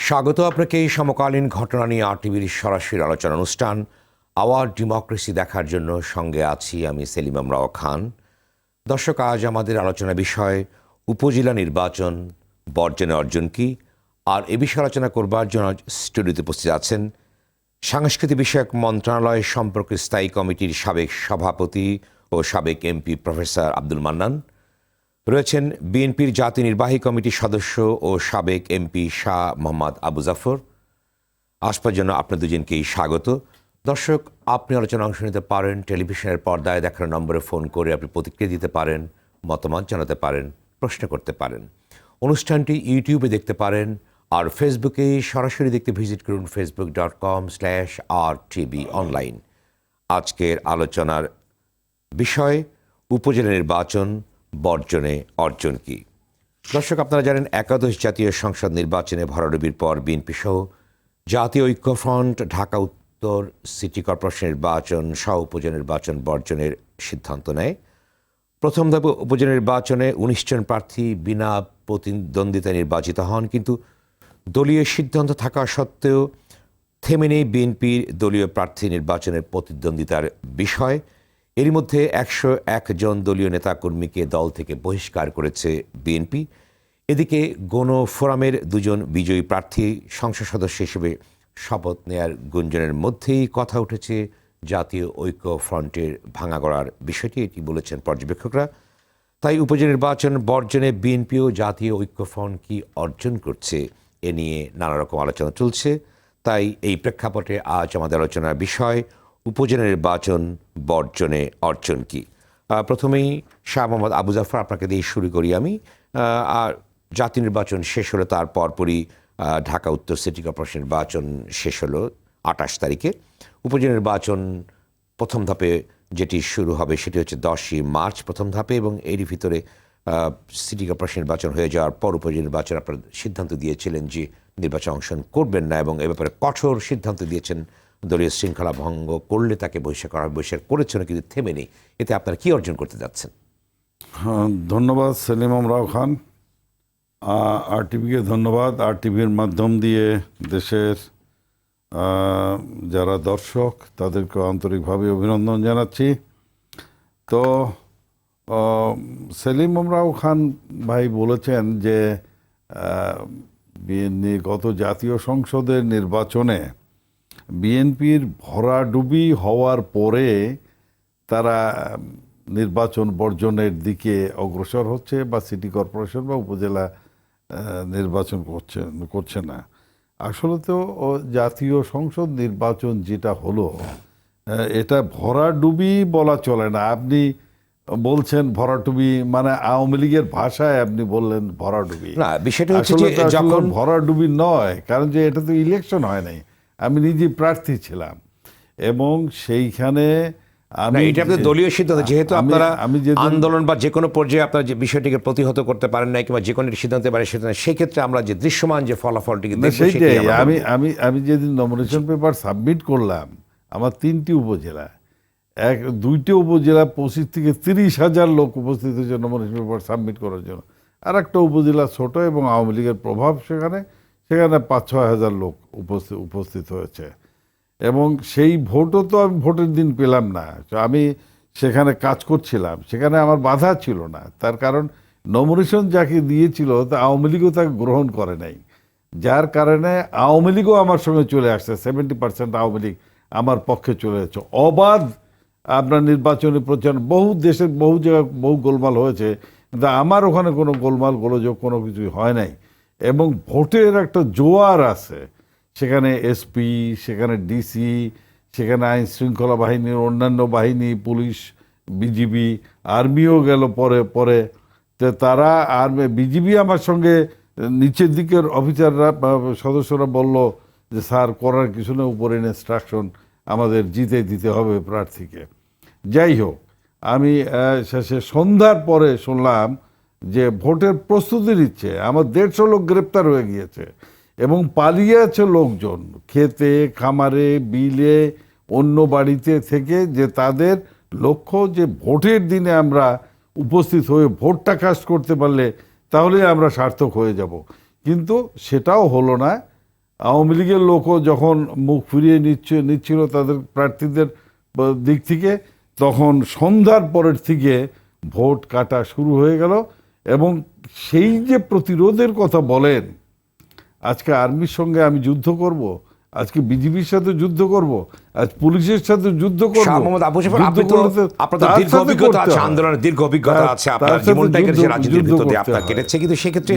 স্বাগত আপনাকে এই সমকালীন ঘটনা নিয়ে আরটিভির সরাসরি আলোচনা অনুষ্ঠান আওয়ার ডেমোক্রেসি দেখার জন্য সঙ্গে আছি আমি সেলিম আমরাও খান। দর্শক, আজ আমাদের আলোচনা বিষয় উপজেলা নির্বাচন বর্জনে অর্জন কি, আর এ বিষয়ে আলোচনা করবার জন্য স্টুডিওতে উপস্থিত আছেন সাংস্কৃতিক বিষয়ক মন্ত্রণালয় সম্পর্কে স্থায়ী কমিটির সাবেক সভাপতি ও সাবেক এমপি প্রফেসর আব্দুল মান্নান, রয়েছেন বিএনপির জাতীয় নির্বাহী কমিটির সদস্য ও সাবেক এমপি শাহ মোহাম্মদ আবু জাফর। আসবার জন্য আপনার দুজনকেই স্বাগত। দর্শক, আপনি আলোচনা অংশ নিতে পারেন, টেলিভিশনের পর্দায় দেখানো নম্বরে ফোন করে আপনি প্রতিক্রিয়া দিতে পারেন, মতামত জানাতে পারেন, প্রশ্ন করতে পারেন। অনুষ্ঠানটি ইউটিউবে দেখতে পারেন, আর ফেসবুকে সরাসরি দেখতে ভিজিট করুন facebook.com/rtv online। আজকের আলোচনার বিষয় উপজেলা নির্বাচন বর্জনে অর্জন কি। দর্শক, আপনারা জানেন একাদশ জাতীয় সংসদ নির্বাচনে ভরাডুবির পর বিএনপি সহ জাতীয় ঐক্যফ্রন্ট ঢাকা উত্তর সিটি কর্পোরেশন নির্বাচন সহ উপজেলা নির্বাচন বর্জনের সিদ্ধান্ত নেয়। প্রথম ধাপে উপজেলা নির্বাচনে 19 জন প্রার্থী বিনা প্রতিদ্বন্দ্বিতায় নির্বাচিত হন, কিন্তু দলীয় সিদ্ধান্ত থাকা সত্ত্বেও থেমে নেই বিএনপির দলীয় প্রার্থী নির্বাচনের প্রতিদ্বন্দ্বিতার বিষয়। এরই মধ্যে 101 জন দলীয় নেতাকর্মীকে দল থেকে বহিষ্কার করেছে বিএনপি। এদিকে গণফোরামের 2 জন বিজয়ী প্রার্থী সংসদ সদস্য হিসেবে শপথ নেয়ার গুঞ্জনের মধ্যেই কথা উঠেছে জাতীয় ঐক্য ফ্রন্টের ভাঙাগড়ার বিষয়টি। এটি বলেছেন পর্যবেক্ষকরা। তাই উপজেলা নির্বাচন বর্জনে বিএনপিও জাতীয় ঐক্য ফ্রন্ট কি অর্জন করছে, এ নিয়ে নানা রকম আলোচনা চলছে। তাই এই প্রেক্ষাপটে আজ আমাদের আলোচনার বিষয় উপজেলা নির্বাচন বর্জনে অর্জন কি। প্রথমেই শাহ মোহাম্মদ আবু জাফর, আপনাকে দিয়ে শুরু করি আমি। আর জাতীয় নির্বাচন শেষ হলো, তার পরপরই ঢাকা উত্তর সিটি কর্পোরেশন নির্বাচন শেষ হলো 28 তারিখে। উপজেলা নির্বাচন প্রথম ধাপে যেটি শুরু হবে সেটি হচ্ছে 10ই মার্চ প্রথম ধাপে, এবং এরই ভিতরে সিটি কর্পোরেশন নির্বাচন হয়ে যাওয়ার পর উপজেলা নির্বাচন আপনারা সিদ্ধান্ত দিয়েছিলেন যে নির্বাচন অংশগ্রহণ করবেন না, এবং এ ব্যাপারে কঠোর সিদ্ধান্ত দিয়েছেন দলীয় শৃঙ্খলা ভঙ্গ করলে তাকে বহিষ্কার করা, বহিষ্কার করেছেন কিন্তু থেমে নেই। এতে আপনারা কি অর্জন করতে যাচ্ছেন? ধন্যবাদ সেলিম আমরাও খান। আরটিভিকে ধন্যবাদ। আরটিভির মাধ্যম দিয়ে দেশের যারা দর্শক তাদেরকে আন্তরিকভাবে অভিনন্দন জানাচ্ছি। তো সেলিম আমরাও খান ভাই বলেছেন যে গত জাতীয় সংসদের নির্বাচনে বিএনপির ভরাডুবি হওয়ার পরে তারা নির্বাচন বর্জনের দিকে অগ্রসর হচ্ছে, বা সিটি কর্পোরেশন বা উপজেলা নির্বাচন করছে না। আসলে তো জাতীয় সংসদ নির্বাচন যেটা হলো, এটা ভরাডুবি বলা চলে না। আপনি বলছেন ভরাডুবি, মানে আওয়ামী লীগের ভাষায় আপনি বললেন ভরাডুবি। না, বিষয়টা হচ্ছে যে যখন ভরাডুবি নয়, কারণ যে এটা তো ইলেকশন হয় নাই, আমি নিজে প্রার্থী ছিলাম, এবং সেইখানে এটা আপনাদের দলীয় সিদ্ধান্ত, যেহেতু আপনারা আন্দোলন বা যে কোনো পর্যায়ে আপনারা যে বিষয়টিকে প্রতিহত করতে পারেন না কিংবা যে কোনো সিদ্ধান্ত পারে, সেক্ষেত্রে আমরা যে দৃশ্যমান যে ফলাফলটিকে সেইটাই আমি যেদিন নমিনেশন পেপার সাবমিট করলাম, আমার 3টি উপজেলা, 2টি উপজেলা 25 থেকে 30,000 লোক উপস্থিত হয়েছে নমিনেশন পেপার সাবমিট করার জন্য। আর একটা উপজেলা ছোট এবং আওয়ামী লীগের প্রভাব সেখানে 5-6 হাজার লোক উপস্থিত হয়েছে। এবং সেই ভোটও তো আমি ভোটের দিন পেলাম না, আমি সেখানে কাজ করছিলাম, সেখানে আমার বাধা ছিল না। তার কারণ নমিনেশন যাকে দিয়েছিল তা আওয়ামী লীগও তাকে গ্রহণ করে নাই, যার কারণে আওয়ামী লীগও আমার সঙ্গে চলে আসছে। 70% আওয়ামী লীগ আমার পক্ষে চলে যাচ্ছে। অবাধ আপনার নির্বাচনী প্রচার, বহু দেশের বহু জায়গায় বহু গোলমাল হয়েছে, কিন্তু আমার ওখানে কোনো গোলমাল গোলযোগ কোনো কিছুই হয় নাই। এবং ভোটের একটা জোয়ার আছে সেখানে, এসপি, সেখানে ডিসি, সেখানে আইন শৃঙ্খলা বাহিনীর অন্যান্য বাহিনী, পুলিশ, বিজিবি, আর্মিও গেল পরে তো তারা। আর বিজিবি আমার সঙ্গে নিচের দিকের অফিসাররা সদস্যরা বলল যে স্যার করার কিছু না, উপরে ইনস্ট্রাকশন, আমাদের জিতে দিতে হবে প্রার্থীকে। যাই হোক, আমি শেষে সন্ধ্যার পরে শুনলাম যে ভোটের প্রস্তুতি নিচ্ছে, আমার 150 লোক গ্রেপ্তার হয়ে গিয়েছে এবং পালিয়ে আছে লোকজন খেতে, খামারে, বিলে, অন্য বাড়িতে থেকে, যে তাদের লক্ষ্য যে ভোটের দিনে আমরা উপস্থিত হয়ে ভোটটা কাস্ট করতে পারলে তাহলে আমরা সার্থক হয়ে যাব। কিন্তু সেটাও হলো না। আওয়ামী লীগের লোকও যখন মুখ ফিরিয়ে নিচ্ছিল তাদের প্রার্থীদের দিক থেকে, তখন সন্ধ্যার পরের থেকে ভোট কাটা শুরু হয়ে গেল। এবং সেই যে প্রতিরোধের কথা বলেন, আজকে আর্মির সঙ্গে আমি যুদ্ধ করব, আজকে বিজিবির সাথে যুদ্ধ করব, আজ পুলিশের সাথে যুদ্ধ করব। শাহ মোহাম্মদ আবু জাফর, যুদ্ধ আপনি তো করতে আপনাদের তার দীর্ঘ সাথে অভিজ্ঞতা করতে আছে, হয়। আন্দোলনের দীর্ঘ অভিজ্ঞতা তার আছে, আপনার সাথে জীবনটাই কেটেছে যুদ্ধ রাজনীতির ভিতর দিয়ে করতে আপনার হয়। কেটেছে, কিন্তু সেক্ষেত্রে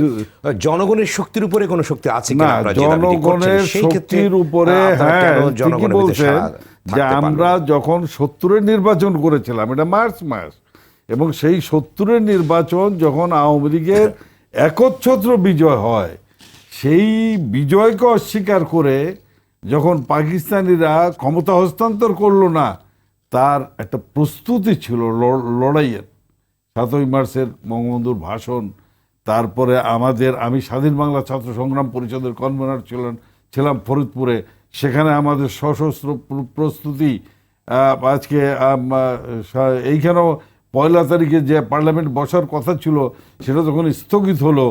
জনগণের শক্তির উপরে কোনো শক্তি আছে না, কিনা আপনারা যে দাবিটি করছেন, জনগণের সেই ক্ষেত্রে শক্তির উপরে, আপনারা হ্যাঁ কেন ঠিকই জনগণের ভিতরে বলছেন, সাড়া যে থাকতে আমরা পারবেন? যখন 70-এর নির্বাচন করেছিলাম, এটা মার্চ মাস, এবং সেই 70-এর নির্বাচন যখন আওয়ামী লীগের একচ্ছত্র বিজয় হয়, সেই বিজয়কে অস্বীকার করে যখন পাকিস্তানিরা ক্ষমতা হস্তান্তর করলো না, তার একটা প্রস্তুতি ছিল লড়াইয়ের। 7ই মার্চের বঙ্গবন্ধুর ভাষণ, তারপরে আমি স্বাধীন বাংলা ছাত্র সংগ্রাম পরিষদের কনভেনার ছিলাম ফরিদপুরে, সেখানে আমাদের সশস্ত্র প্রস্তুতি। আজকে এইখানেও 1 তারিখে যে পার্লামেন্ট বসার কথা ছিল, সেটা যখন স্থগিত হলো,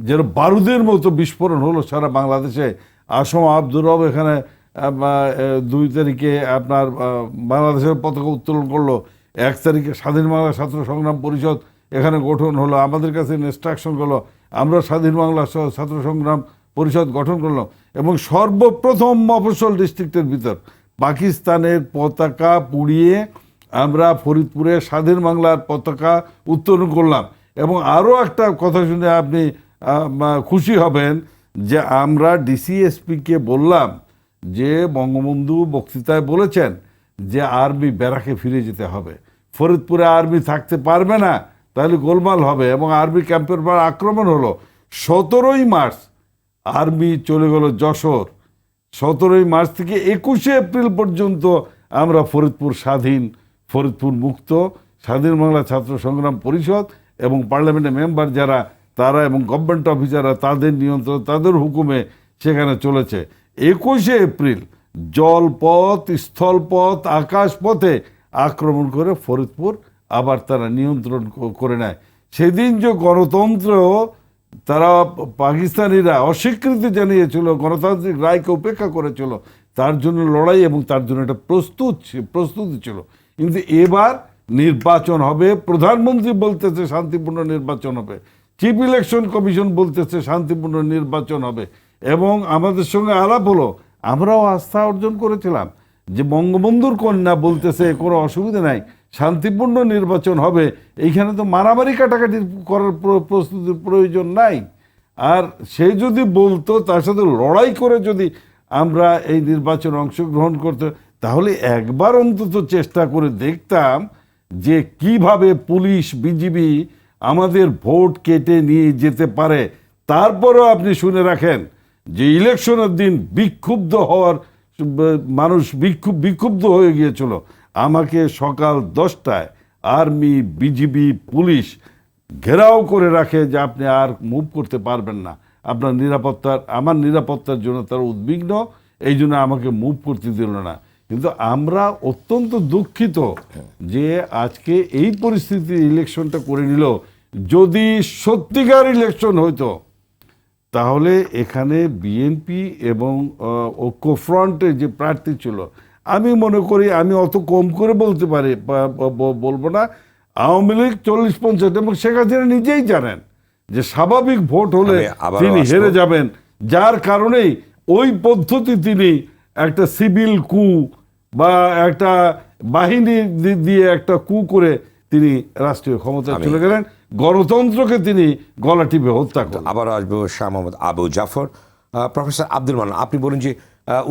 যেন বারুদের মতো বিস্ফোরণ হলো সারা বাংলাদেশে। আসম আব্দুর রব এখানে 2 তারিখে আপনার বাংলাদেশের পতাকা উত্তোলন করলো, 1 তারিখে স্বাধীন বাংলা ছাত্র সংগ্রাম পরিষদ এখানে গঠন হলো, আমাদের কাছে ইনস্ট্রাকশন করলো, আমরা স্বাধীন বাংলা ছাত্র সংগ্রাম পরিষদ গঠন করলাম। এবং সর্বপ্রথম মফস্বল ডিস্ট্রিক্টের ভিতর পাকিস্তানের পতাকা পুড়িয়ে আমরা ফরিদপুরে স্বাধীন বাংলার পতাকা উত্তোলন করলাম। এবং আরও একটা কথা শুনে আপনি খুশি হবেন, যে আমরা ডিসিএসপিকে বললাম যে বঙ্গবন্ধু বক্তৃতায় বলেছেন যে আর্মি ব্যারাকে ফিরে যেতে হবে, ফরিদপুরে আর্মি থাকতে পারবে না, তাহলে গোলমাল হবে। এবং আর্মি ক্যাম্পের পর আক্রমণ হলো। 17ই মার্চ আর্মি চলে গেল যশোর। 17ই মার্চ থেকে 21শে এপ্রিল পর্যন্ত আমরা ফরিদপুর স্বাধীন, ফরিদপুর মুক্ত। স্বাধীন বাংলা ছাত্র সংগ্রাম পরিষদ এবং পার্লামেন্টের মেম্বার যারা, তারা এবং গভর্নমেন্ট অফিসাররা তাদের নিয়ন্ত্রণ, তাদের হুকুমে সেখানে চলেছে। 21শে এপ্রিল জলপথ, স্থলপথ, আকাশপথে আক্রমণ করে ফরিদপুর আবার তারা নিয়ন্ত্রণ করে নেয়। সেদিন যে গণতন্ত্র তারা পাকিস্তানিরা অস্বীকৃতি জানিয়েছিল, গণতান্ত্রিক রায়কে উপেক্ষা করেছিল, তার জন্য লড়াই এবং তার জন্য একটা প্রস্তুতি ছিল। কিন্তু এবার নির্বাচন হবে, প্রধানমন্ত্রী বলতেছে শান্তিপূর্ণ নির্বাচন হবে, চিফ ইলেকশন কমিশন বলতেছে শান্তিপূর্ণ নির্বাচন হবে। এবং আমাদের সঙ্গে আলাপ হলো, আমরাও আস্থা অর্জন করেছিলাম যে বঙ্গবন্ধুর কন্যা বলতেছে কোনো অসুবিধা নাই, শান্তিপূর্ণ নির্বাচন হবে, এইখানে তো মারামারি কাটাকাটি করার প্রস্তুতির প্রয়োজন নাই। আর সে যদি বলতো তার সাথে লড়াই করে যদি আমরা এই নির্বাচনে অংশগ্রহণ করতে, তাহলে একবার অন্তত চেষ্টা করে দেখতাম যে কিভাবে পুলিশ বিজিবি আমাদের ভোট কেটে নিয়ে যেতে পারে। তারপরেও আপনি শুনে রাখেন যে ইলেকশনের দিন বিক্ষুব্ধ হওয়ার মানুষ বিক্ষুব্ধ হয়ে গিয়েছিল। আমাকে সকাল 10টায় আর্মি, বিজিবি, পুলিশ ঘেরাও করে রাখে যে আপনি আর মুভ করতে পারবেন না, আপনার আমার নিরাপত্তার জন্য তারা উদ্বিগ্ন, এই জন্য আমাকে মুভ করতে দিল না। কিন্তু আমরা অত্যন্ত দুঃখিত যে আজকে এই পরিস্থিতি ইলেকশনটা করে নিল। যদি সত্যিকার ইলেকশন হইতো, তাহলে এখানে বিএনপি এবং ঐক্যফ্রন্টে যে প্রার্থী ছিল, আমি মনে করি, আমি অত কম করে বলতে পারি বলবো না, আওয়ামী লীগ 40-50, এবং শেখ হাসিনা নিজেই জানেন যে স্বাভাবিক ভোট হলে তিনি হেরে যাবেন, যার কারণেই ওই পদ্ধতি তিনি একটা সিভিল কু বা একটা বাহিনী দিয়ে একটা কু করে তিনি রাষ্ট্রীয় ক্ষমতায় চলে গেলেন, গণতন্ত্রকে তিনি গলা টিপে হত্যা করেন। আবার আসবো শাহ মোহাম্মদ আবু জাফর। প্রফেসর আব্দুল মান্নান, আপনি বলেন যে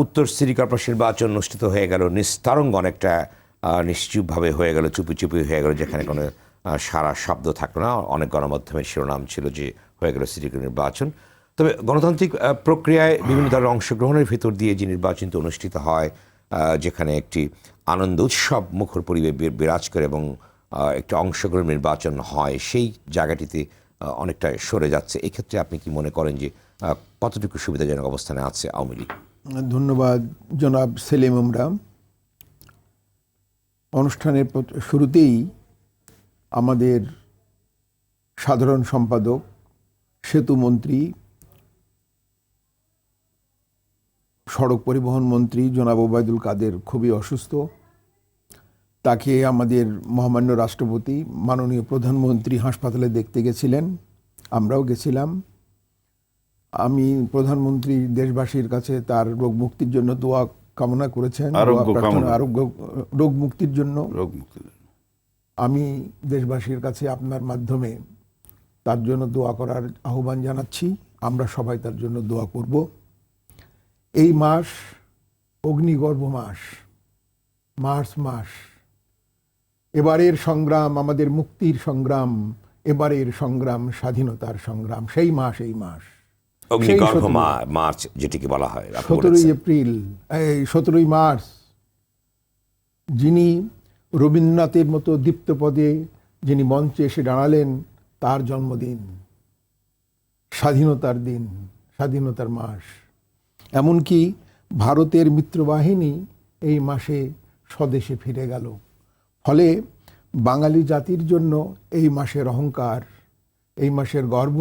উত্তর সিটি কর্পোরেশন নির্বাচন অনুষ্ঠিত হয়ে গেল, নিস্তারঙ্গ অনেকটা নিশ্চুপভাবে হয়ে গেল, চুপি হয়ে গেল, যেখানে কোনো সারা শব্দ থাকলো না। অনেক গণমাধ্যমের শিরোনাম ছিল যে হয়ে গেল সিটি নির্বাচন। তবে গণতান্ত্রিক প্রক্রিয়ায় বিভিন্ন ধরনের অংশগ্রহণের ভিতর দিয়ে যে নির্বাচনটি অনুষ্ঠিত হয়, যেখানে একটি আনন্দ উৎসব মুখর পরিবেশ বিরাজ করে এবং একটি অংশগ্রহণ নির্বাচন হয়, সেই জায়গাটিতে অনেকটা সরে যাচ্ছে। এক্ষেত্রে আপনি কি মনে করেন যে কতটুকু সুবিধাজনক অবস্থানে আছে আওয়ামী লীগ? ধন্যবাদ জনাব সেলিম ইমরান। অনুষ্ঠানের শুরুতেই আমাদের সাধারণ সম্পাদক, সেতুমন্ত্রী সড়ক পরিবহন মন্ত্রী জনাব ওবায়দুল কাদের খুবই অসুস্থ। তাকে আমাদের মহামান্য রাষ্ট্রপতি মাননীয় প্রধানমন্ত্রী হাসপাতালে দেখতে গেছিলেন, আমরাও গেছিলাম। আমি প্রধানমন্ত্রী দেশবাসীর কাছে তার রোগ মুক্তির জন্য দোয়া কামনা করেছেন, রোগ মুক্তির জন্য। আমি দেশবাসীর কাছে আপনার মাধ্যমে তার জন্য দোয়া করার আহ্বান জানাচ্ছি। আমরা সবাই তার জন্য দোয়া করব। এই মাস অগ্নিগর্ভ মাস, মার্চ মাস। এবারের সংগ্রাম আমাদের মুক্তির সংগ্রাম, এবারের সংগ্রাম স্বাধীনতার সংগ্রাম। সেই মাস, এই মাস অগ্নিগর্ভ মার্চ যেটিকে বলা হয়। 17 এপ্রিল, 17 মার্চ, যিনি রবীন্দ্রনাথের মতো দীপ্তপদে যিনি মঞ্চে এসে দাঁড়ালেন, তার জন্মদিন, স্বাধীনতার দিন, স্বাধীনতার মাস। এমনকি ভারতের মিত্রবাহিনী এই মাসে স্বদেশে ফিরে গেল। ফলে বাঙালি জাতির জন্য এই মাসের অহংকার, এই মাসের গর্ব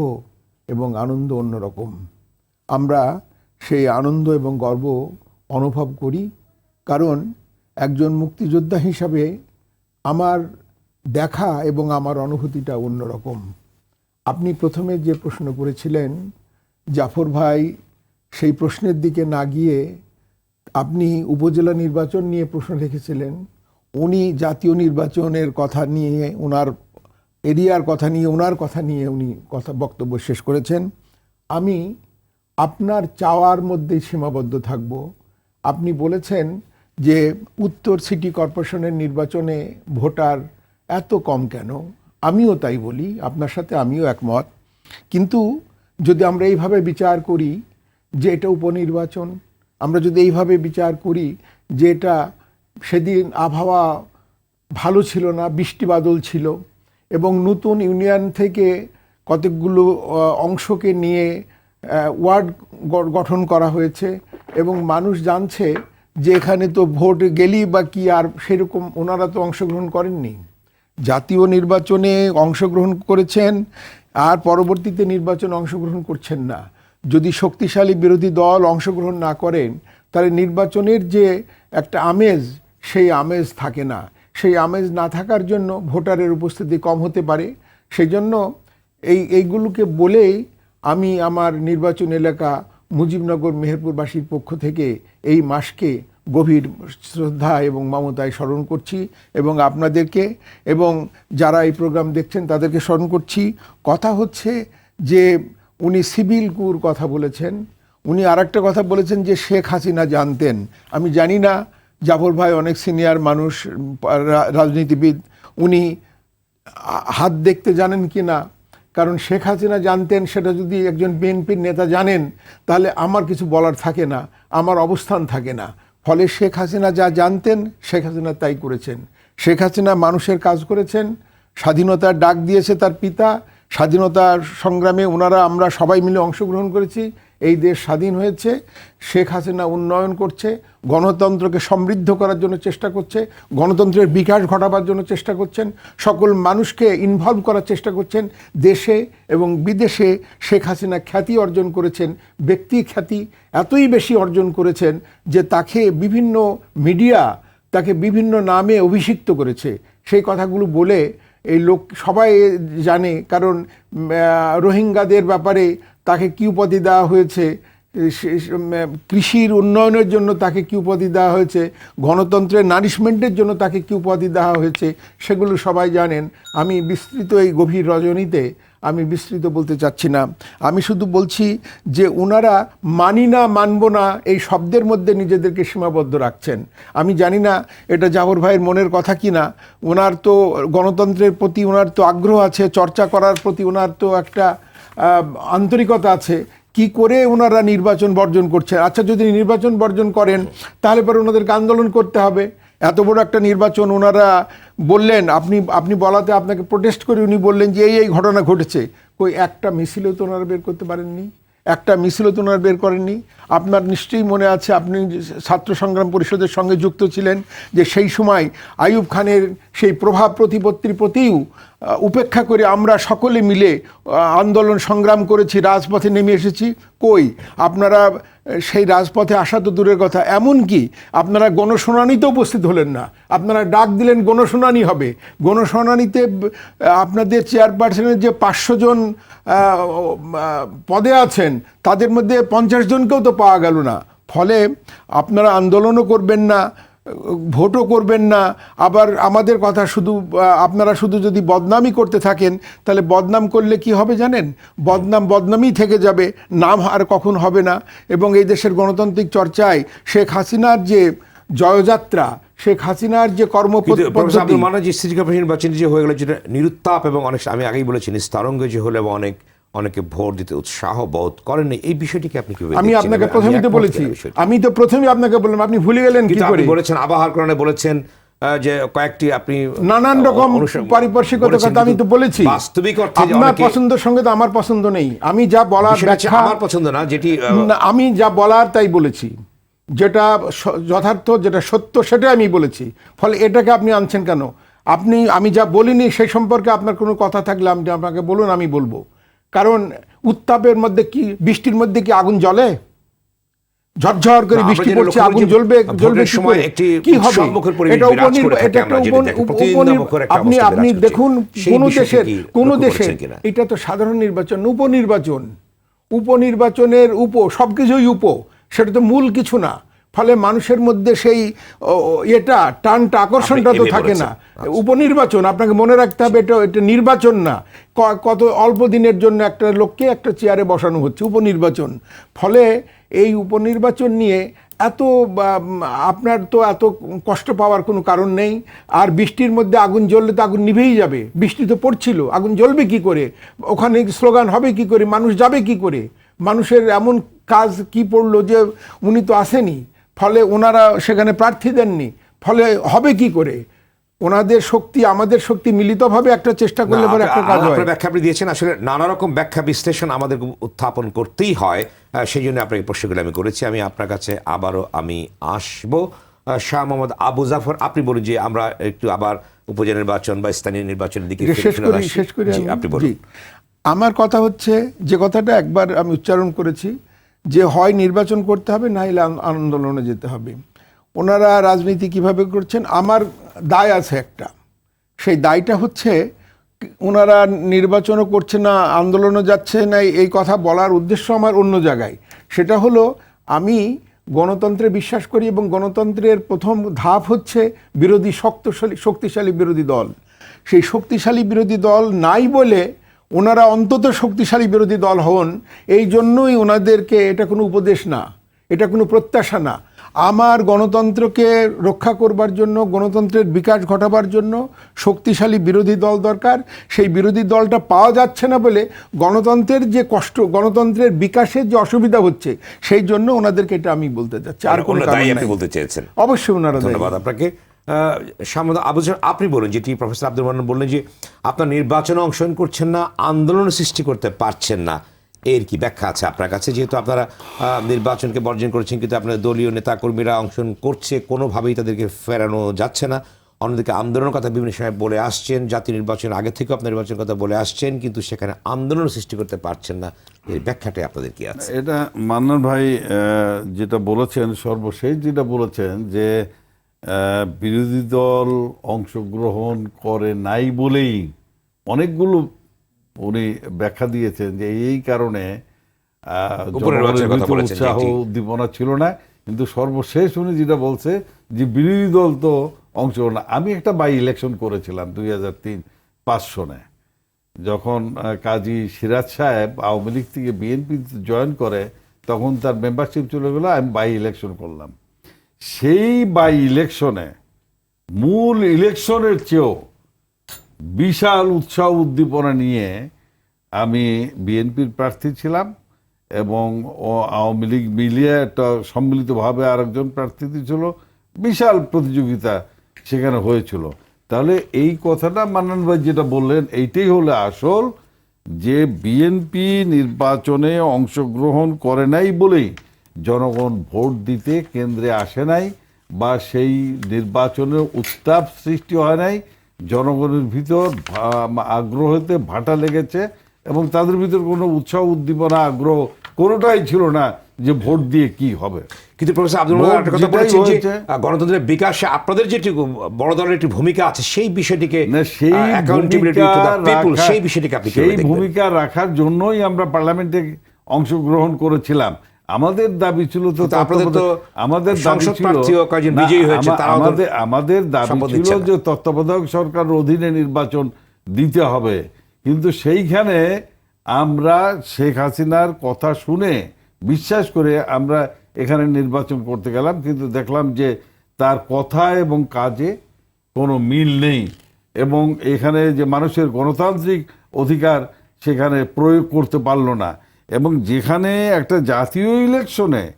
এবং আনন্দ অন্যরকম। আমরা সেই আনন্দ এবং গর্ব অনুভব করি, কারণ একজন মুক্তিযোদ্ধা হিসাবে আমার দেখা এবং আমার অনুভূতিটা অন্যরকম। আপনি প্রথমে যে প্রশ্ন করেছিলেন জাফর ভাই, সেই প্রশ্নের দিকে না গিয়ে আপনি উপজেলা নির্বাচন নিয়ে প্রশ্ন রেখেছিলেন। উনি জাতীয় নির্বাচনের কথা নিয়ে, ওনার এরিয়ার কথা নিয়ে, ওনার কথা নিয়ে উনি বক্তব্য শেষ করেছেন। আমি আপনার চাওয়ার মধ্যে সীমাবদ্ধ থাকব। আপনি বলেছেন যে উত্তর সিটি কর্পোরেশনের নির্বাচনে ভোটার এত কম কেন? আমিও তাই বলি, আপনার সাথে আমিও একমত। কিন্তু যদি আমরা এইভাবে বিচার করি যে এটা উপনির্বাচন, আমরা যদি এইভাবে বিচার করি যে এটা সেদিন আবহাওয়া ভালো ছিল না, বৃষ্টি বাদল ছিল, এবং নতুন ইউনিয়ন থেকে কতকগুলো অংশকে নিয়ে ওয়ার্ড গঠন করা হয়েছে, এবং মানুষ জানছে যে এখানে তো ভোট গেলি বা কি, আর সেরকম ওনারা তো অংশগ্রহণ করেননি। জাতীয় নির্বাচনে অংশগ্রহণ করেছেন আর পরবর্তীতে নির্বাচনে অংশগ্রহণ করছেন না। যদি শক্তিশালী বিরোধী দল অংশগ্রহণ না করেন, তাহলে নির্বাচনের যে একটা আমেজ, সেই আমেজ থাকে না। সেই আমেজ না থাকার জন্য ভোটারের উপস্থিতি কম হতে পারে। সেই জন্য এইগুলোকে বলেই আমি আমার নির্বাচন এলাকা মুজিবনগর মেহেরপুরবাসীর পক্ষ থেকে এই মাসকে গভীর শ্রদ্ধা এবং মমতায় স্মরণ করছি, এবং আপনাদেরকে এবং যারা এই প্রোগ্রাম দেখছেন তাদেরকে স্মরণ করছি। কথা হচ্ছে যে উনি সিভিল কুর কথা বলেছেন। উনি আরেকটা কথা বলেছেন যে শেখ হাসিনা জানতেন। আমি জানি না, জাফর ভাই অনেক সিনিয়র মানুষ, রাজনীতিবিদ, উনি হাত দেখতে জানেন কি না। কারণ শেখ হাসিনা জানতেন, সেটা যদি একজন বিএনপির নেতা জানেন, তাহলে আমার কিছু বলার থাকে না, আমার অবস্থান থাকে না। ফলে শেখ হাসিনা যা জানতেন, শেখ হাসিনা তাই করেছেন। শেখ হাসিনা মানুষের কাজ করেছেন, স্বাধীনতার ডাক দিয়েছে তার পিতা, স্বাধীনতার সংগ্রামে ওনারা আমরা সবাই মিলে অংশগ্রহণ করেছি, এই দেশ স্বাধীন হয়েছে। শেখ হাসিনা উন্নয়ন করছে, গণতন্ত্রকে সমৃদ্ধ করার জন্য চেষ্টা করছে, গণতন্ত্রের বিকাশ ঘটাবার জন্য চেষ্টা করছেন, সকল মানুষকে ইনভলভ করার চেষ্টা করছেন। দেশে এবং বিদেশে শেখ হাসিনা খ্যাতি অর্জন করেছেন, ব্যক্তি খ্যাতি এতই বেশি অর্জন করেছেন যে তাকে বিভিন্ন মিডিয়া তাকে বিভিন্ন নামে অভিষিক্ত করেছে। সেই কথাগুলো বলে এই লোক সবাই জানে, কারণ রোহিঙ্গাদের ব্যাপারে তাকে কি উপাধি দেওয়া হয়েছে, কৃষির উন্নয়নের জন্য তাকে কি উপাধি দেওয়া হয়েছে, গণতন্ত্রের নারিশমেন্টের জন্য তাকে কি উপাধি দেওয়া হয়েছে, সেগুলো সবাই জানেন। আমি বিস্তৃত এই গভীর রজনীতে আমি বিস্তৃত বলতে চাচ্ছি না। আমি শুধু বলছি যে ওনারা মানি না, মানব না, এই শব্দের মধ্যে নিজেদেরকে সীমাবদ্ধ রাখছেন। আমি জানি না এটা জাফর ভাইয়ের মনের কথা কি না। ওনার তো গণতন্ত্রের প্রতি ওনার তো আগ্রহ আছে, চর্চা করার প্রতি ওনার তো একটা আন্তরিকতা আছে। কি করে ওনারা নির্বাচন বর্জন করছে? আচ্ছা, যদি নির্বাচন বর্জন করেন তাহলে পরে ওনাদেরকে আন্দোলন করতে হবে। এত বড় একটা নির্বাচন ওনারা বললেন, আপনি বলাতে আপনাকে প্রোটেস্ট করে উনি বললেন যে এই ঘটনা ঘটেছে। কই একটা মিছিলও তো ওনারা বের করতে পারেননি, একটা মিছিলও তো ওনারা বের করেননি। আপনার নিশ্চয়ই মনে আছে, আপনি ছাত্র সংগ্রাম পরিষদের সঙ্গে যুক্ত ছিলেন, যে সেই সময় আইয়ুব খানের সেই প্রভাব প্রতিপত্তির প্রতিও উপেক্ষা করে আমরা সকলে মিলে আন্দোলন সংগ্রাম করেছি, রাজপথে নেমে এসেছি। কই আপনারা সেই রাজপথে আসা তো দূরের কথা, এমনকি আপনারা গণশুনানিতে উপস্থিত হলেন না। আপনারা ডাক দিলেন গণশুনানি হবে, গণশুনানিতে আপনাদের চেয়ারপারসনের যে 500 জন পদে আছেন তাদের মধ্যে 50 জনকেও তো পাওয়া গেল না। ফলে আপনারা আন্দোলনও করবেন না, ভোটও করবেন না, আবার আমাদের কথা শুধু আপনারা শুধু যদি বদনামই করতে থাকেন, তাহলে বদনাম করলে কি হবে জানেন? বদনামই থেকে যাবে, নাম আর কখন হবে না। এবং এই দেশের গণতান্ত্রিক চর্চায় শেখ হাসিনার যে জয়যাত্রা, শেখ হাসিনার যে কর্মপদ্ধতি, মানে যে সিটি নির্বাচন যে হয়ে গেল, যেটা নিরুত্তাপ এবং অনেক, আমি আগেই বলেছি নিস্তারঙ্গ যে হলো, এবং অনেকে ভোট দিতে উৎসাহ বোধ করেন, এই বিষয়টিকে আপনি কি? আমি আপনাকে প্রথমেই তো বলেছি, আমি তো প্রথমেই আপনাকে বললাম, আপনি ভুলে গেলেন কি করে? বলেছেন আবাহরকরণে বলেছেন যে কয়েকটি আপনি নানান রকম পারিপার্শ্বিকতার কথা আমি তো বলেছি। বাস্তবিক অর্থে আপনার পছন্দের সঙ্গে তো আমার পছন্দ নেই। আমি যা বলার ব্যাখ্যা, আমার পছন্দ না, যেটি আমি যা বলার তাই বলেছি, যেটা যথার্থ, যেটা সত্য সেটাই আমি বলেছি। ফলে এটাকে আপনি আনছেন কেন? আমি যা বলিনি সেই সম্পর্কে আপনার কোনো কথা থাকলে আপনি আমাকে বলুন, আমি বলবো। কারণ উত্তাপের মধ্যে কি, বৃষ্টির মধ্যে কি আগুন জ্বলে? ঝরঝর করে বৃষ্টি পড়ছে, আগুন জ্বলবে কি হবে? আপনি দেখুন কোন দেশে এটা তো সাধারণ নির্বাচন, উপনির্বাচনের সবকিছুই সেটা তো মূল কিছু না। ফলে মানুষের মধ্যে সেই টানটা, আকর্ষণটা তো থাকে না। উপনির্বাচন আপনাকে মনে রাখতে হবে, এটা নির্বাচন না, কত অল্প দিনের জন্য একটা লোককে একটা চেয়ারে বসানো হচ্ছে, উপনির্বাচন। ফলে এই উপনির্বাচন নিয়ে আপনার তো এত কষ্ট পাওয়ার কোনো কারণ নেই। আর বৃষ্টির মধ্যে আগুন জ্বললে তো আগুন নিভেই যাবে। বৃষ্টি তো পড়ছিল, আগুন জ্বলবে কি করে? ওখানে স্লোগান হবে কি করে? মানুষ যাবে কি করে? মানুষের এমন কাজ কি পড়লো যে উনি তো আসেনি, ফলে ওনারা সেখানে প্রার্থী দেননি, ফলে হবে কি করে? ওনাদের শক্তি আমাদের শক্তি মিলিতভাবে একটা চেষ্টা করলে পরে একটা কাজ হয়। ব্যাখ্যা আপনি দিয়েছেন, আসলে নানা রকম ব্যাখ্যা বিশ্লেষণ আমাদের উত্থাপন করতেই হয়, সেই জন্য আপনাকে প্রশ্নগুলো আমি করেছি। আমি আপনার কাছে আবারও আসবো। শাহ মোহাম্মদ আবু জাফর, আপনি বলুন যে আমরা একটু আবার উপজেলা নির্বাচন বা স্থানীয় নির্বাচনের দিকে শেষ করি। আপনি বলুন। আমার কথা হচ্ছে, যে কথাটা একবার আমি উচ্চারণ করেছি, যে হয় নির্বাচন করতে হবে, না হলে আন্দোলনে যেতে হবে। ওনারা রাজনীতি কিভাবে করছেন, আমার দায় আছে একটা। সেই দায়টা হচ্ছে, ওনারা নির্বাচনও করছে না, আন্দোলনও যাচ্ছে না, এই কথা বলার উদ্দেশ্য আমার অন্য জায়গায়। সেটা হলো, আমি গণতন্ত্রে বিশ্বাস করি এবং গণতন্ত্রের প্রথম ধাপ হচ্ছে শক্তিশালী বিরোধী দল। সেই শক্তিশালী বিরোধী দল নাই বলে ওনারা অন্তত শক্তিশালী বিরোধী দল হন, এই জন্যই ওনাদেরকে, এটা কোনো উপদেশ না, এটা কোনো প্রত্যাশা না। আমার গণতন্ত্রকে রক্ষা করবার জন্য, গণতন্ত্রের বিকাশ ঘটাবার জন্য শক্তিশালী বিরোধী দল দরকার। সেই বিরোধী দলটা পাওয়া যাচ্ছে না বলে গণতন্ত্রের যে কষ্ট, গণতন্ত্রের বিকাশের যে অসুবিধা হচ্ছে, সেই জন্য ওনাদেরকে এটা আমি বলতে চাচ্ছি। আর কোনো কারণ নাই। বলতে চেয়েছেন অবশ্যই ওনারা। ধন্যবাদ আপনাকে। আপনি বলেন, যেটি প্রফেসর আব্দুর রহমান বললেন, যে আপনার নির্বাচনে অংশগ্রহণ করছেন না, আন্দোলন সৃষ্টি করতে পারছেন না, এর কি ব্যাখ্যা আছে আপনার কাছে? যেহেতু আপনারা নির্বাচনকে বর্জন করেছেন, কিন্তু আপনার দলীয় নেতাকর্মীরা অংশগ্রহণ করছে, কোনোভাবেই তাদেরকে ফেরানো যাচ্ছে না। অন্যদিকে আন্দোলনের কথা বিভিন্ন সময় বলে আসছেন, জাতীয় নির্বাচনের আগে থেকেও আপনার নির্বাচনের কথা বলে আসছেন, কিন্তু সেখানে আন্দোলন সৃষ্টি করতে পারছেন না, এর ব্যাখ্যাটাই আপনাদের কি আছে? এটা মান্নান ভাই যেটা বলেছেন, সর্বশেষ যেটা বলেছেন, যে বিরোধী দল অংশগ্রহণ করে নাই বলেই অনেকগুলো উনি ব্যাখ্যা দিয়েছেন, যে এই কারণে উৎসাহ উদ্দীপনা ছিল না। কিন্তু সর্বশেষ উনি যেটা বলছে, যে বিরোধী দল তো অংশগ্রহণ। আমি একটা বাই ইলেকশন করেছিলাম 2003-05 সনে, যখন কাজী সিরাজ সাহেব আওয়ামী লীগ থেকে বিএনপি জয়েন করে, তখন তার মেম্বারশিপ চলে গেল, আমি বাই ইলেকশন করলাম। সেই বাই ইলেকশনে মূল ইলেকশনের চেয়েও বিশাল উৎসাহ উদ্দীপনা নিয়ে আমি বিএনপির প্রার্থী ছিলাম, এবং আওয়ামী লীগ মিলিয়ে একটা সম্মিলিতভাবে আরেকজন প্রার্থী ছিল। বিশাল প্রতিযোগিতা সেখানে হয়েছিল। তাহলে এই কথাটা মান্নান ভাই যেটা বললেন, এইটাই হলো আসল, যে বিএনপি নির্বাচনে অংশগ্রহণ করে নাই বলেই জনগণ ভোট দিতে কেন্দ্রে আসে নাই, বা সেই নির্বাচনে উত্তাপ সৃষ্টি হয় নাই। জনগণের ভিতর আগ্রহতে ভাটা লেগেছে, এবং তাদের ভিতর কোনো উৎসাহ উদ্দীপনা আগ্রহ কোনোটাই ছিল না যে ভোট দিয়ে কি হবে। কিন্তু প্রফেসর আব্দুল ভোট মোমেন একটা কথা যেটাই বলেছেন যে হয়েছে- গণতন্ত্রের বিকাশে আপনাদের যেটি বড় ধরনের একটি ভূমিকা আছে সেই বিষয়টিকে না, সেই accountability to the people, সেই বিষয়টিকে আপনি কিভাবে সেই দেখবেন? ভূমিকা রাখার জন্যই আমরা পার্লামেন্টে অংশগ্রহণ করেছিলাম। আমাদের দাবি ছিল তো কিন্তু আপনাদের তো আমাদের দাবি সংসদ ছিল প্রার্থীও কয়েকজন না, বিজয়ী হয়েছে, তারাও তো আমাদের দাবি শপথ ছিল নিচ্ছে না। যে তত্ত্বাবধায়ক সরকারের অধীনে নির্বাচন দিতে হবে। কিন্তু সেইখানে আমরা শেখ হাসিনার কথা শুনে বিশ্বাস করে আমরা এখানে নির্বাচন করতে গেলাম, কিন্তু দেখলাম যে তার কথা এবং কাজে কোনো মিল নেই এবং এখানে যে মানুষের গণতান্ত্রিক অধিকার সেখানে প্রয়োগ করতে পারলো না। এবং যেখানে একটা জাতীয় ইলেকশনে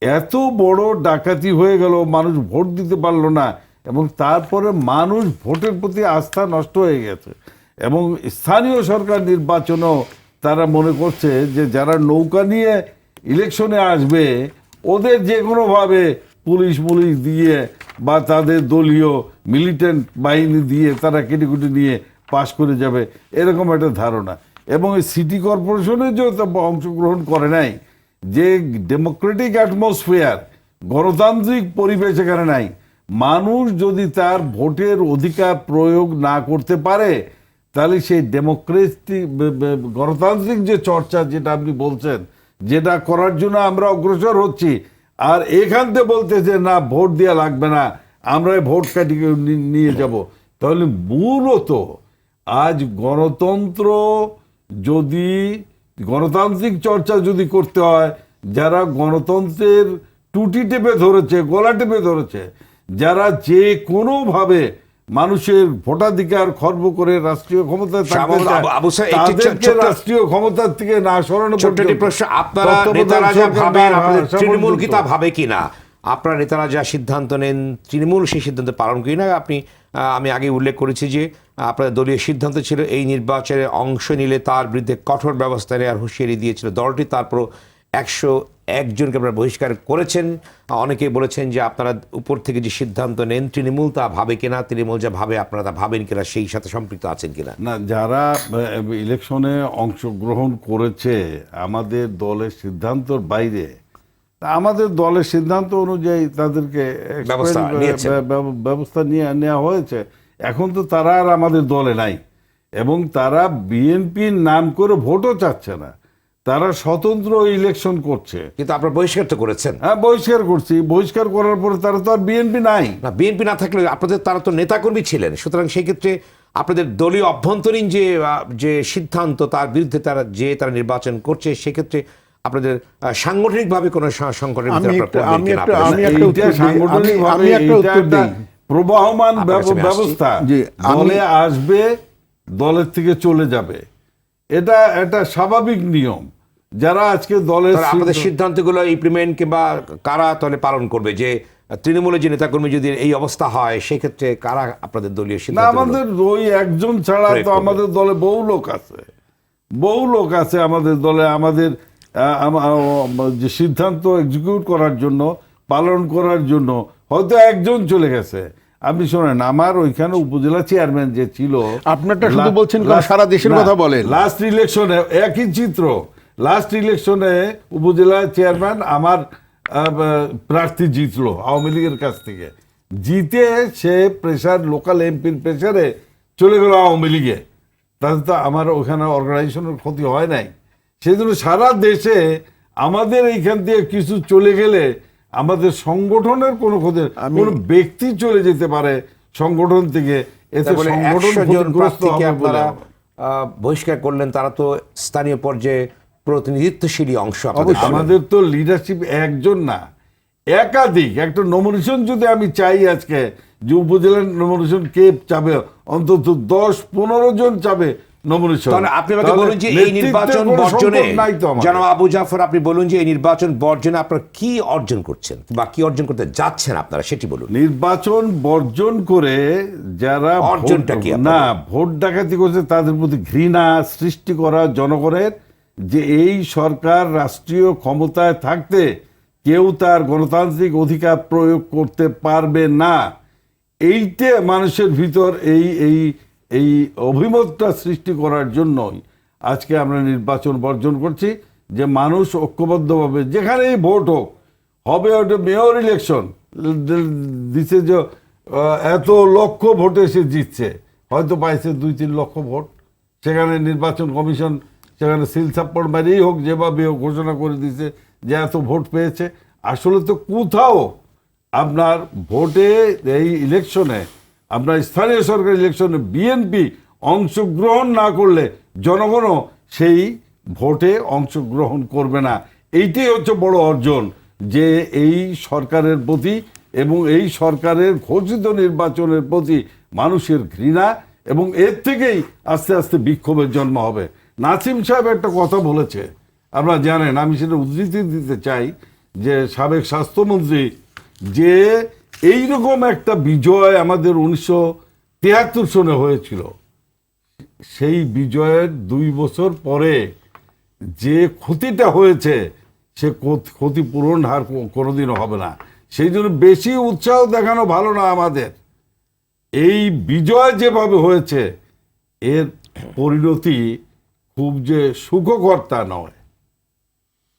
এত বড় ডাকাতি হয়ে গেল, মানুষ ভোট দিতে পারলো না এবং তারপরে মানুষ ভোটের প্রতি আস্থা নষ্ট হয়ে গেছে। এবং স্থানীয় সরকার নির্বাচনও তারা মনে করছে যে যারা নৌকা নিয়ে ইলেকশনে আসবে ওদের যে কোনোভাবে পুলিশ দিয়ে বা তাদের দলীয় মিলিটেন্ট বাহিনী দিয়ে তারা কেটেকুটি নিয়ে পাশ করে যাবে, এরকম একটা ধারণা। এবং এই সিটি কর্পোরেশনে যে অংশগ্রহণ করে নাই, যে ডেমোক্রেটিক অ্যাটমসফিয়ার, গণতান্ত্রিক পরিবেশ এখানে নাই। মানুষ যদি তার ভোটের অধিকার প্রয়োগ না করতে পারে তাহলে সেই ডেমোক্রেসি গণতান্ত্রিক যে চর্চা যেটা আপনি বলছেন, যেটা করার জন্য আমরা অগ্রসর হচ্ছি, আর এখান থেকে বলতে যে না ভোট দেওয়া লাগবে না, আমরা ভোট কাটিয়ে নিয়ে যাব, তাহলে মূলত আজ গণতন্ত্র যদি গণতান্ত্রিক চর্চা যদি করতে হয়, যারা গণতন্ত্রের টুটি টেপে ধরেছে, গলা টেপে ধরেছে, যারা যে কোনোভাবে মানুষের ভোটাধিকার খর্ব করে রাষ্ট্রীয় ক্ষমতায় থাকতে চায়, আবু সাহেব, একটি তাদেরকে ছোট্ট- রাষ্ট্রীয় ক্ষমতার থেকে না সরানো ছোট্ট একটি পর্যন্ত প্রশ্ন, আপনারা তত্ত্বাবধায়ক নেতারা যা সরকার ভাবেন, না আপনাদের আসা তৃণমূল কি তা পর্যন্ত। ভাবে কিনা, আপনারা নেতারা যা সিদ্ধান্ত নেন তৃণমূল সেই সিদ্ধান্ত পালন করি না? আপনি আমি আগে উল্লেখ করেছি যে আপনাদের দলীয় সিদ্ধান্ত ছিল এই নির্বাচনে অংশ নিলে তার বিরুদ্ধে কঠোর ব্যবস্থা নেওয়ার হুঁশিয়ারি দিয়েছিল দলটি। তারপর 101 জনকে আপনারা বহিষ্কার করেছেন। অনেকেই বলেছেন যে আপনারা উপর থেকে যে সিদ্ধান্ত নেন তৃণমূল তা ভাবে কিনা, তৃণমূল যা ভাবে আপনারা তা ভাবেন কিনা, সেই সাথে সম্পৃক্ত আছেন কিনা? না, যারা ইলেকশনে অংশগ্রহণ করেছে আমাদের দলের সিদ্ধান্তর বাইরে, তা আমাদের দলের সিদ্ধান্ত অনুযায়ী তাদেরকে ব্যবস্থা নিয়েছেন। ব্যবস্থা নিয়ে নেওয়া হয়েছে। এখন তো তারা আর আমাদের দলে নাই এবং তারা বিএনপির নাম করে ভোটও চাচ্ছে না, তারা স্বতন্ত্র ইলেকশন করছে। কিন্তু আপনারা বহিষ্কার তো করেছেন। হ্যাঁ, বহিষ্কার করছি। বহিষ্কার করার পরে তারা তো আর বিএনপি নাই। না, বিএনপি না থাকলে আপনাদের তারা তো নেতাকর্মী ছিলেন, সুতরাং সেই ক্ষেত্রে আপনাদের দলীয় অভ্যন্তরীণ যে সিদ্ধান্ত তার বিরুদ্ধে তারা নির্বাচন করছে, সেক্ষেত্রে আপনাদের সাংগঠনিকভাবে কোনো সংকটের ভিতরে আপনারা পড়বেন কিনা আপনারা? আমি একটা উত্তর দিই। সাংগঠনিকভাবে আমি একটা এটা উত্তর একটা দিই। প্রবাহমান আপনার কাছে আমি আসছি। ব্যবস্থা। জি, দলে আসবে, দলের থেকে চলে যাবে, এটা একটা স্বাভাবিক নিয়ম। যারা আজকে দলের তাহলে আপনাদের সিদ্ধান্তগুলো ইমপ্লিমেন্ট কিংবা কারা তাহলে পালন করবে? যে তৃণমূলের যে নেতাকর্মী যদি এই অবস্থা হয়, সেক্ষেত্রে কারা আপনাদের দলীয় না, সিদ্ধান্ত? আমাদের ওই একজন ছাড়া প্রয়োগ তো করবে। আমাদের দলে বহু লোক আছে, বহু লোক আছে আমাদের দলে। আমাদের যে সিদ্ধান্ত এক্সিকিউট করার জন্য, পালন করার জন্য হয়তো একজন চলে গেছে। আপনি শোনেন, আমার ওইখানে উপজেলা চেয়ারম্যান যে ছিল, আপনারটা শুধু বলছেন কারণ সারা দেশের কথা বলেন। লাস্ট ইলেকশনে একই চিত্র। লাস্ট ইলেকশনে উপজেলা চেয়ারম্যান আমার প্রার্থী জিতলো আওয়ামী লীগের কাছ থেকে, জিতে সে প্রেসার, লোকাল এমপির প্রেসারে চলে গেল আওয়ামী লীগে। তাহলে তো আমার ওখানে অর্গানাইজেশনের ক্ষতি হয় নাই। সেই জন্য সারা দেশে আমাদের এইখান থেকে কিছু চলে গেলে আমাদের সংগঠনের কোনো ক্ষতি, কোনো ব্যক্তি চলে যেতে পারে সংগঠন থেকে, এতে তারপরে সংগঠন 100 জন ক্ষতিগ্রস্ত প্রার্থীকে হবে বলে আপনারা আমার। বহিষ্কার করলেন, তারা তো স্থানীয় পর্যায়ে প্রতিনিধিত্বশীলী অংশ আপনাদের দলের। আমাদের তো লিডারশিপ একজন না, একাধিক। একটা নমিনেশন যদি আমি চাই আজকে, যে উপজেলার নমিনেশন কে চাবে, অন্তত 10-15 জন চাবে নমিনেশন। তাহলে আপনি আমাকে বলুন যে এই নির্বাচন বর্জনে, জনাব আবু জাফর, আপনি বলুন যে এই নির্বাচন বর্জনে আপনারা কি অর্জন করছেন বা কি অর্জন করতে যাচ্ছেন আপনারা, সেটি বলুন। নির্বাচন বর্জন করে যারা অর্জনটা কি আপনাদের? না ভোট ডাকাতি করছে তাদের প্রতি ঘৃণা সৃষ্টি করা জনগণের, যে এই সরকার রাষ্ট্রীয় ক্ষমতায় থাকতে কেউ তার গণতান্ত্রিক অধিকার প্রয়োগ করতে পারবে না, এইতে মানুষের ভিতর এই অভিমতটা সৃষ্টি করার জন্যই আজকে আমরা নির্বাচন বর্জন করছি। যে মানুষ ঐক্যবদ্ধভাবে যেখানেই ভোট হোক, হবে ওটা মেয়র ইলেকশন দিচ্ছে যে এত লক্ষ ভোটে সে জিতছে, হয়তো পাইছে 2-3 লক্ষ ভোট, সেখানে নির্বাচন কমিশন সেখানে সিল সাপ্পড় মারিয়েই হোক যেভাবে হোক ঘোষণা করে দিচ্ছে যে এত ভোট পেয়েছে। আসলে তো কোথাও আপনার ভোটে এই ইলেকশনে, আপনার স্থানীয় সরকার ইলেকশনে বিএনপি অংশগ্রহণ না করলে জনগণও সেই ভোটে অংশগ্রহণ করবে না। এইটাই হচ্ছে বড় অর্জন, যে এই সরকারের প্রতি এবং এই সরকারের ঘোষিত নির্বাচনের প্রতি মানুষের ঘৃণা, এবং এর থেকেই আস্তে আস্তে বিক্ষোভের জন্ম হবে। নাসিম সাহেব একটা কথা বলেছে, আপনারা জানেন, আমি সেটা উদ্ধৃতি দিতে চাই, যে সাবেক স্বাস্থ্যমন্ত্রী, যে এইরকম একটা বিজয় আমাদের 1973 সনে হয়েছিল, সেই বিজয়ের 2 বছর পরে যে ক্ষতিটা হয়েছে সে ক্ষতিপূরণ হার কোনোদিনও হবে না। সেই জন্য বেশি উৎসাহ দেখানো ভালো না আমাদের। এই বিজয় যেভাবে হয়েছে এর পরিণতি খুব যে সুখকর তা নয়,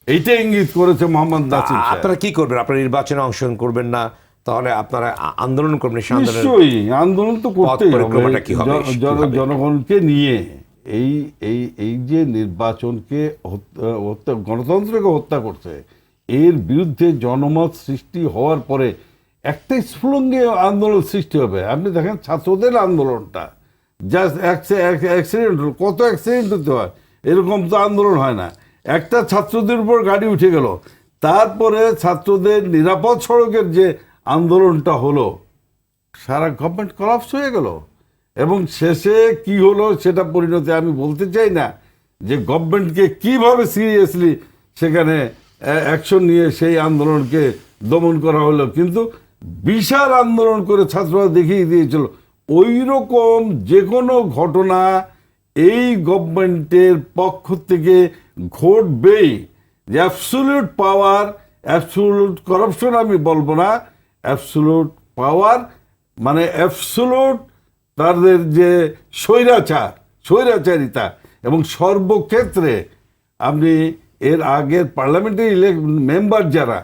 এইটা ইঙ্গিত করেছে মোহাম্মদ নাসিম সাহেব। আপনারা কি করবেন? আপনারা নির্বাচনে অংশগ্রহণ করবেন না, তাহলে আপনারা আন্দোলন করবেন? সেই আন্দোলনের নিশ্চয়ই আন্দোলন তো করতেই পরিক্রমাটা কি হবে? হবে জনগণকে নিয়ে। এই এই এই যে নির্বাচনকে গণতন্ত্রকে হত্যা করছে, এর বিরুদ্ধে জনমত সৃষ্টি হওয়ার পরে একটা স্ফুলঙ্গে আন্দোলন সৃষ্টি হবে। আপনি দেখেন ছাত্রদের আন্দোলনটা জাস্ট অ্যাক্সিডেন্ট, কত অ্যাক্সিডেন্ট হতে হয়, এরকম তো আন্দোলন হয় না। একটা ছাত্রদের উপর গাড়ি উঠে গেল, তারপরে ছাত্রদের নিরাপদ সড়কের যে আন্দোলনটা হলো, সারা গভর্নমেন্ট কলাপস হয়ে গেল। এবং শেষে কি হলো সেটা পরিণতি আমি বলতে চাই না, যে গভর্নমেন্টকে কিভাবে সিরিয়াসলি সেখানে অ্যাকশন নিয়ে সেই আন্দোলনকে দমন করা হলো, কিন্তু বিশাল আন্দোলন করে ছাত্ররা দেখিয়ে দিয়েছিল ওই রকম যে কোনো ঘটনা এই গভর্নমেন্টের পক্ষ থেকে ঘটবেই। যে অ্যাবসলিউট পাওয়ার, অ্যাবসলিউট করাপশন আমি বলবো না, অ্যাবসলিউট পাওয়ার মানে অ্যাবসলিউট তাদের যে স্বৈরাচারিতা, এবং সর্বক্ষেত্রে আপনি এর আগের পার্লামেন্টের মেম্বার যারা,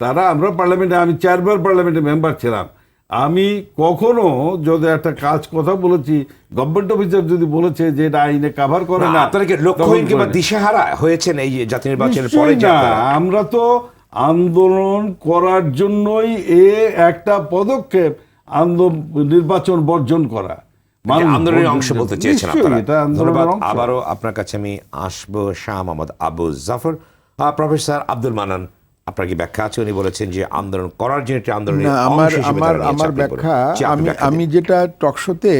তারা, আমরা পার্লামেন্টে, আমি 4 বার পার্লামেন্টের মেম্বার ছিলাম, আমি কখনো যদি একটা কথা বলেছি, গভর্নমেন্ট অফিসার যদি বলেছে যে এটা আইনে কভার করে না, আপনারা কি লক্ষ্যহীন কিংবা দিশেহারা হয়েছেন এই যে জাতীয় নির্বাচনের পরে? আমরা তো আন্দোলন করার জন্যই একটা পদক্ষেপ নির্বাচন বর্জন করা, আন্দোলনের অংশ বলতে চেয়েছেন আপনারা। ধন্যবাদ। আবারও আপনার কাছে আমি আসবো শাহ মোহাম্মদ আবু জাফর। প্রফেসর আব্দুল মান্নান, আপনার কি ব্যাখ্যা আছে? উনি বলেছেন যে আন্দোলন করার জন্য একটি আন্দোলনের আমার ব্যাখ্যা, আমি যেটা টকশোতে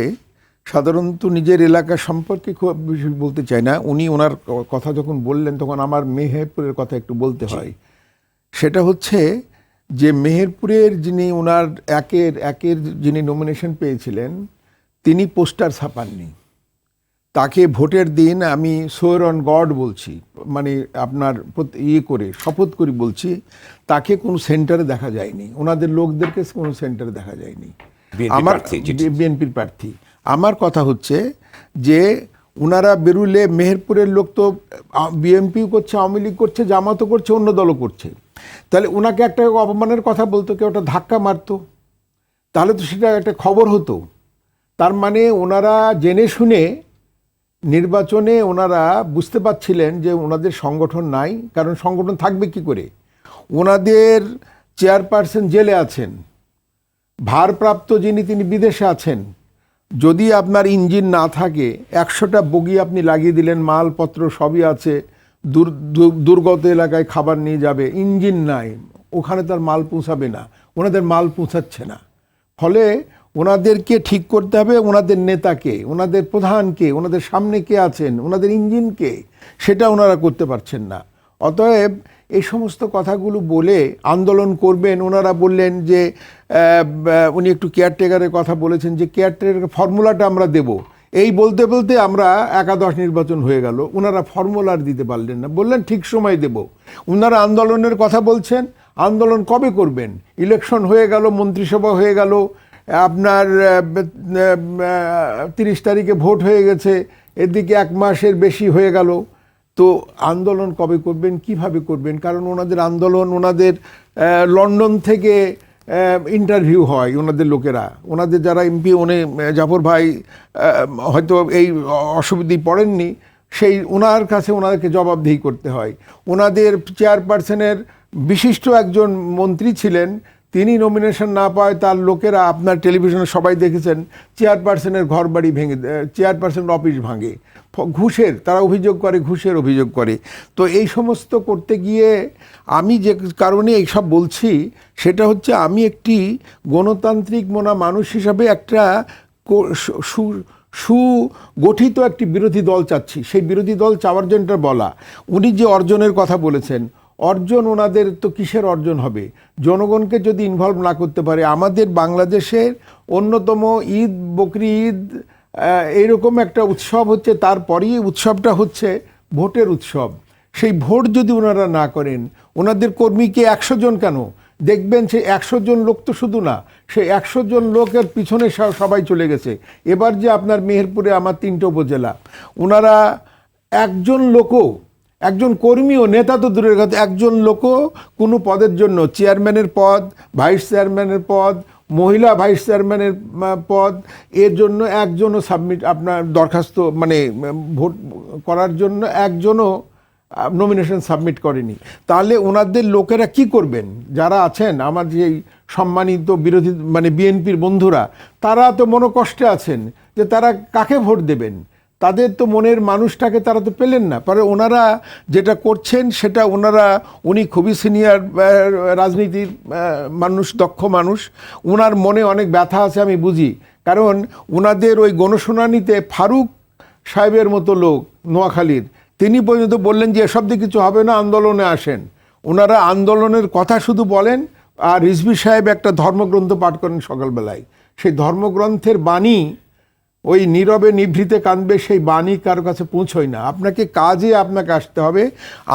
সাধারণত নিজের এলাকা সম্পর্কে খুব বেশি বলতে চাই না, উনি ওনার কথা যখন বললেন তখন আমার মেহেরপুরের কথা একটু বলতে হয়। সেটা হচ্ছে যে মেহেরপুরের যিনি ওনার একের যিনি নমিনেশন পেয়েছিলেন, তিনি পোস্টার ছাপাননি। তাকে ভোটের দিন আমি সোয়ার অন গড বলছি, মানে আপনার করে শপথ করে বলছি, তাকে কোনো সেন্টারে দেখা যায়নি, ওনাদের লোকদেরকে কোনো সেন্টারে দেখা যায়নি। আমার বিএনপির প্রার্থী। আমার কথা হচ্ছে যে ওনারা বেরুলে, মেহেরপুরের লোক তো বিএনপিও করছে, আওয়ামী লীগ করছে, জামাতও করছে, অন্য দলও করছে, তাহলে ওনাকে একটা অপমানের কথা বলতো, কেউ একটা ধাক্কা মারতো, তাহলে তো সেটা একটা খবর হতো। তার মানে ওনারা জেনে শুনে নির্বাচনে ওনারা বুঝতে পারছিলেন যে ওনাদের সংগঠন নাই, কারণ সংগঠন থাকবে কি করে? ওনাদের চেয়ারপারসন জেলে আছেন, ভারপ্রাপ্ত যিনি তিনি বিদেশে আছেন। যদি আপনার ইঞ্জিন না থাকে, 100টা বগি আপনি লাগিয়ে দিলেন, মালপত্র সবই আছে, দুর্গত এলাকায় খাবার নিয়ে যাবে, ইঞ্জিন নাই, ওখানে তার মাল পৌঁছাবে না, ওনাদের মাল পৌঁছাচ্ছে না। ফলে ওনাদেরকে ঠিক করতে হবে ওনাদের নেতাকে, ওনাদের প্রধানকে, ওনাদের সামনে কে আছেন, ওনাদের ইঞ্জিনকে, সেটা ওনারা করতে পারছেন না। অতএব এই সমস্ত কথাগুলো বলে আন্দোলন করবেন, ওনারা বললেন যে উনি একটু কেয়ারটেকারের কথা বলেছেন, যে কেয়ারটেকার ফর্মুলাটা আমরা দেব, এই বলতে বলতে আমরা একাদশ নির্বাচন হয়ে গেল, ওনারা ফর্মুলার দিতে পারলেন না, বললেন ঠিক সময় দেব। ওনারা আন্দোলনের কথা বলছেন, আন্দোলন কবে করবেন? ইলেকশন হয়ে গেল, মন্ত্রিসভা হয়ে গেল, আপনার 30 তারিখে ভোট হয়ে গেছে, এদিকে 1 মাসের বেশি হয়ে গেল, তো আন্দোলন কবে করবেন, কিভাবে করবেন? কারণ ওনাদের আন্দোলন, ওনাদের লন্ডন থেকে ইন্টারভিউ হয় ওনাদের লোকেরা, ওনাদের যারা এমপি, উনি জাফর ভাই হয়তো এই অসুবিধায় পড়েননি, সেই ওনার কাছে ওনাদেরকে জবাবদিহি করতে হয়। ওনাদের চেয়ারপারসনের বিশিষ্ট একজন মন্ত্রী ছিলেন, তিনি নমিনেশন না পায় তার লোকেরা, আপনার টেলিভিশনে সবাই দেখেছেন, চেয়ারপারসনের ঘর বাড়ি ভেঙে, চেয়ারপারসনের অফিস ভাঙে, ঘুষের, তারা অভিযোগ করে, ঘুষের অভিযোগ করে। তো এই সমস্ত করতে গিয়ে আমি যে কারণে এইসব বলছি সেটা হচ্ছে, আমি একটি গণতান্ত্রিক মনা মানুষ হিসাবে একটা সুগঠিত একটি বিরোধী দল চাচ্ছি। সেই বিরোধী দল চাওয়ার জন্য বলা, উনি যে অর্জনের কথা বলেছেন, অর্জন ওনাদের তো কিসের অর্জন হবে? জনগণকে যদি ইনভলভ না করতে পারে। আমাদের বাংলাদেশের অন্যতম ঈদ, বকরি ঈদ, এইরকম একটা উৎসব হচ্ছে, তারপরেই উৎসবটা হচ্ছে ভোটের উৎসব। সেই ভোট যদি ওনারা না করেন, ওনাদের কর্মীকে 100 জন কেন দেখবেন, সেই 100 জন লোক তো শুধু না, সেই 100 জন লোকের পিছনে সবাই চলে গেছে। এবার যে আপনার মেহেরপুরে আমার 3টে উপজেলা, ওনারা একজন লোকও, একজন কর্মীও, নেতা তো দূরের কথা, একজন লোকও কোনো পদের জন্য, চেয়ারম্যানের পদ, ভাইস চেয়ারম্যানের পদ, মহিলা ভাইস চেয়ারম্যানের পদ, এর জন্য একজনও সাবমিট, আপনার দরখাস্ত মানে ভোট করার জন্য একজনও নমিনেশন সাবমিট করেনি। তাহলে ওনাদের লোকেরা কি করবেন? যারা আছেন আমার যে সম্মানিত বিরোধী মানে বিএনপির বন্ধুরা, তারা তো মনোকষ্টে আছেন যে তারা কাকে ভোট দেবেন। তাদের তো মনের মানুষটাকে তারা তো পেলেন না। পরে ওনারা যেটা করছেন সেটা উনি খুবই সিনিয়র রাজনীতির মানুষ, দক্ষ মানুষ, ওনার মনে অনেক ব্যথা আছে আমি বুঝি। কারণ ওনাদের ওই গণশুনানিতে ফারুক সাহেবের মতো লোক নোয়াখালীর, তিনি পর্যন্ত বললেন যে এসব দিয়ে কিছু হবে না, আন্দোলনে আসেন। ওনারা আন্দোলনের কথা শুধু বলেন। আর রিজভী সাহেব একটা ধর্মগ্রন্থ পাঠ করেন সকালবেলায়, সেই ধর্মগ্রন্থের বাণী ওই নীরবে নিভৃতে কাঁদবে, সেই বাণী কারো কাছে পৌঁছয় না। আপনাকে কাজে আপনাকে আসতে হবে,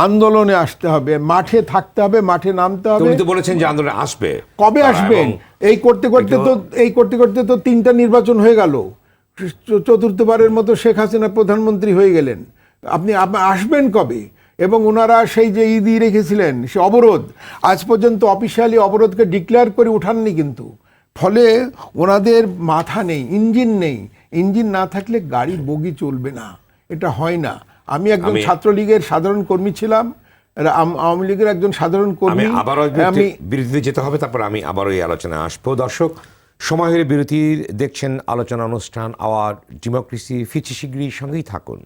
আন্দোলনে আসতে হবে, মাঠে থাকতে হবে, মাঠে নামতে হবে। উনি তো বলেছেন যে আন্দোলন আসবে, কবে আসবেন? এই করতে করতে তো 3টা নির্বাচন হয়ে গেল, চতুর্থবারের মতো শেখ হাসিনা প্রধানমন্ত্রী হয়ে গেলেন। আপনি আসবেন কবে? এবং ওনারা সেই যে ঈদই রেখেছিলেন, সে অবরোধ, আজ পর্যন্ত অফিসিয়ালি অবরোধকে ডিক্লেয়ার করে উঠাননি কিন্তু। ফলে ওনাদের মাথা নেই, ইঞ্জিন নেই। ইঞ্জিন না থাকলে গাড়ি বগি চলবে না, এটা হয় না। আমি একজন ছাত্রলীগের সাধারণ কর্মী ছিলাম, আওয়ামী লীগের একজন সাধারণ কর্মী। আমি বিরতিতে যেতে হবে, তারপর আমি আবারও এই আলোচনায় আসবো। দর্শক, সময় হলে বিরতির দেখছেন আলোচনা অনুষ্ঠান আওয়ার ডেমোক্রেসি। ফিরছি শীঘ্রই, সঙ্গেই থাকুন।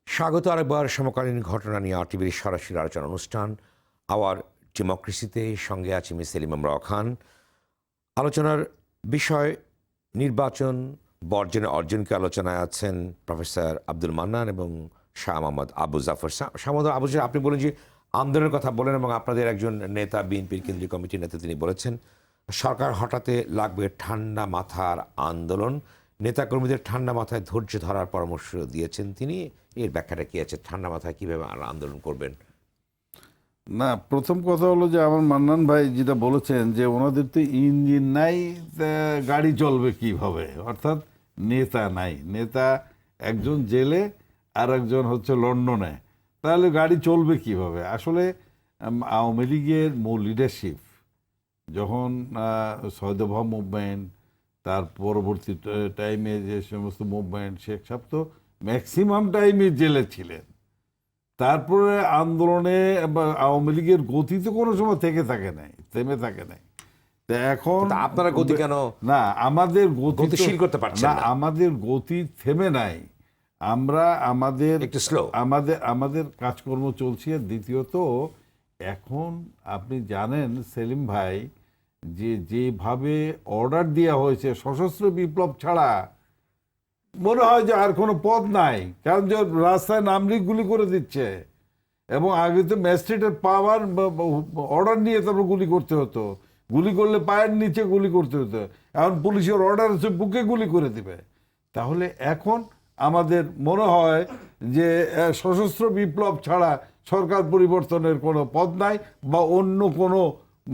স্বাগত আরেকবার সমকালীন ঘটনা নিয়ে আরটিভির সরাসরি আলোচনা অনুষ্ঠান আওয়ার ডেমোক্রেসিতে। সঙ্গে আছি মিস সেলিম আমরাও খান। আলোচনার বিষয় নির্বাচন বর্জনে অর্জনকে। আলোচনায় আছেন প্রফেসর আব্দুল মান্নান এবং শাহ মোহাম্মদ আবু জাফর। শাহ মোহাম্মদ আবু জাফর, আপনি বলেন যে আন্দোলনের কথা বলেন, এবং আপনাদের একজন নেতা, বিএনপির কেন্দ্রীয় কমিটির নেতা, তিনি বলেছেন সরকার হঠাতে লাগবে ঠান্ডা মাথার আন্দোলন। নেতাকর্মীদের ঠান্ডা মাথায় ধৈর্য ধরার পরামর্শ দিয়েছেন তিনি। এর ব্যাখ্যাটা কি আছে? ঠান্ডা মাথায় কীভাবে আন্দোলন করবেন? না, প্রথম কথা হলো যে আমার মান্নান ভাই যেটা বলেছেন যে ওনাদের তো ইঞ্জিন নাই, গাড়ি চলবে কিভাবে, অর্থাৎ নেতা নাই। নেতা একজন জেলে আর একজন হচ্ছে লন্ডনে, তাহলে গাড়ি চলবে কিভাবে? আসলে আওয়ামী লীগের মূল লিডারশিপ যখন সৈয়দভা মুভমেন্ট, তার পরবর্তী টাইমে যে সমস্ত মুভমেন্ট, শেখ সাহেব তো ম্যাক্সিমাম টাইমে জেলে ছিলেন। তারপরে আন্দোলনে আওয়ামী লীগের গতি তো কোনো সময় থেকে থাকে নাই, থেমে থাকে নাই। তা এখন আপনারা গতি কেন? না, আমাদের গতিশীল করতে পারছেন না। আমাদের গতি থেমে নাই, আমরা একটু স্লো, আমাদের কাজকর্ম চলছে। দ্বিতীয়ত এখন আপনি জানেন সেলিম ভাই, যেভাবে অর্ডার দেওয়া হয়েছে, সশস্ত্র বিপ্লব ছাড়া মনে হয় যে আর কোনো পথ নাই। কারণ যে রাস্তায় নামলেই গুলি করে দিচ্ছে, এবং আগে তো ম্যাজিস্ট্রেটের পাওয়ার অর্ডার নিয়ে তারপর গুলি করতে হতো, গুলি করলে পায়ের নিচে গুলি করতে হতো। এখন পুলিশের অর্ডার হচ্ছে বুকে গুলি করে দিবে। তাহলে এখন আমাদের মনে হয় যে সশস্ত্র বিপ্লব ছাড়া সরকার পরিবর্তনের কোনো পথ নাই বা অন্য কোনো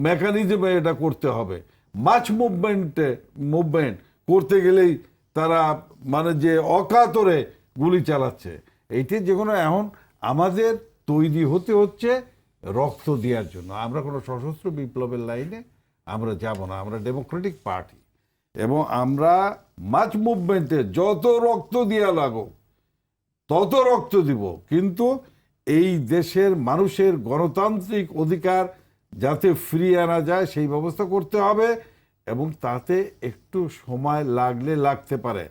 মেকানিজমে এটা করতে হবে। মাছ মুভমেন্ট করতে গেলেই তারা মানে যে অকাতরে গুলি চালাচ্ছে, এইটি যে কোনো এখন আমাদের তৈরি হতে হচ্ছে রক্ত দেওয়ার জন্য। আমরা কোনো সশস্ত্র বিপ্লবের লাইনে আমরা যাব না, আমরা ডেমোক্রেটিক পার্টি, এবং আমরা মাছ মুভমেন্টে যত রক্ত দেওয়া লাগুক তত রক্ত দিব, কিন্তু এই দেশের মানুষের গণতান্ত্রিক অধিকার যাতে ফিরিয়ে আনা যায় সেই ব্যবস্থা করতে হবে, এবং তাতে একটু সময় লাগতে পারে।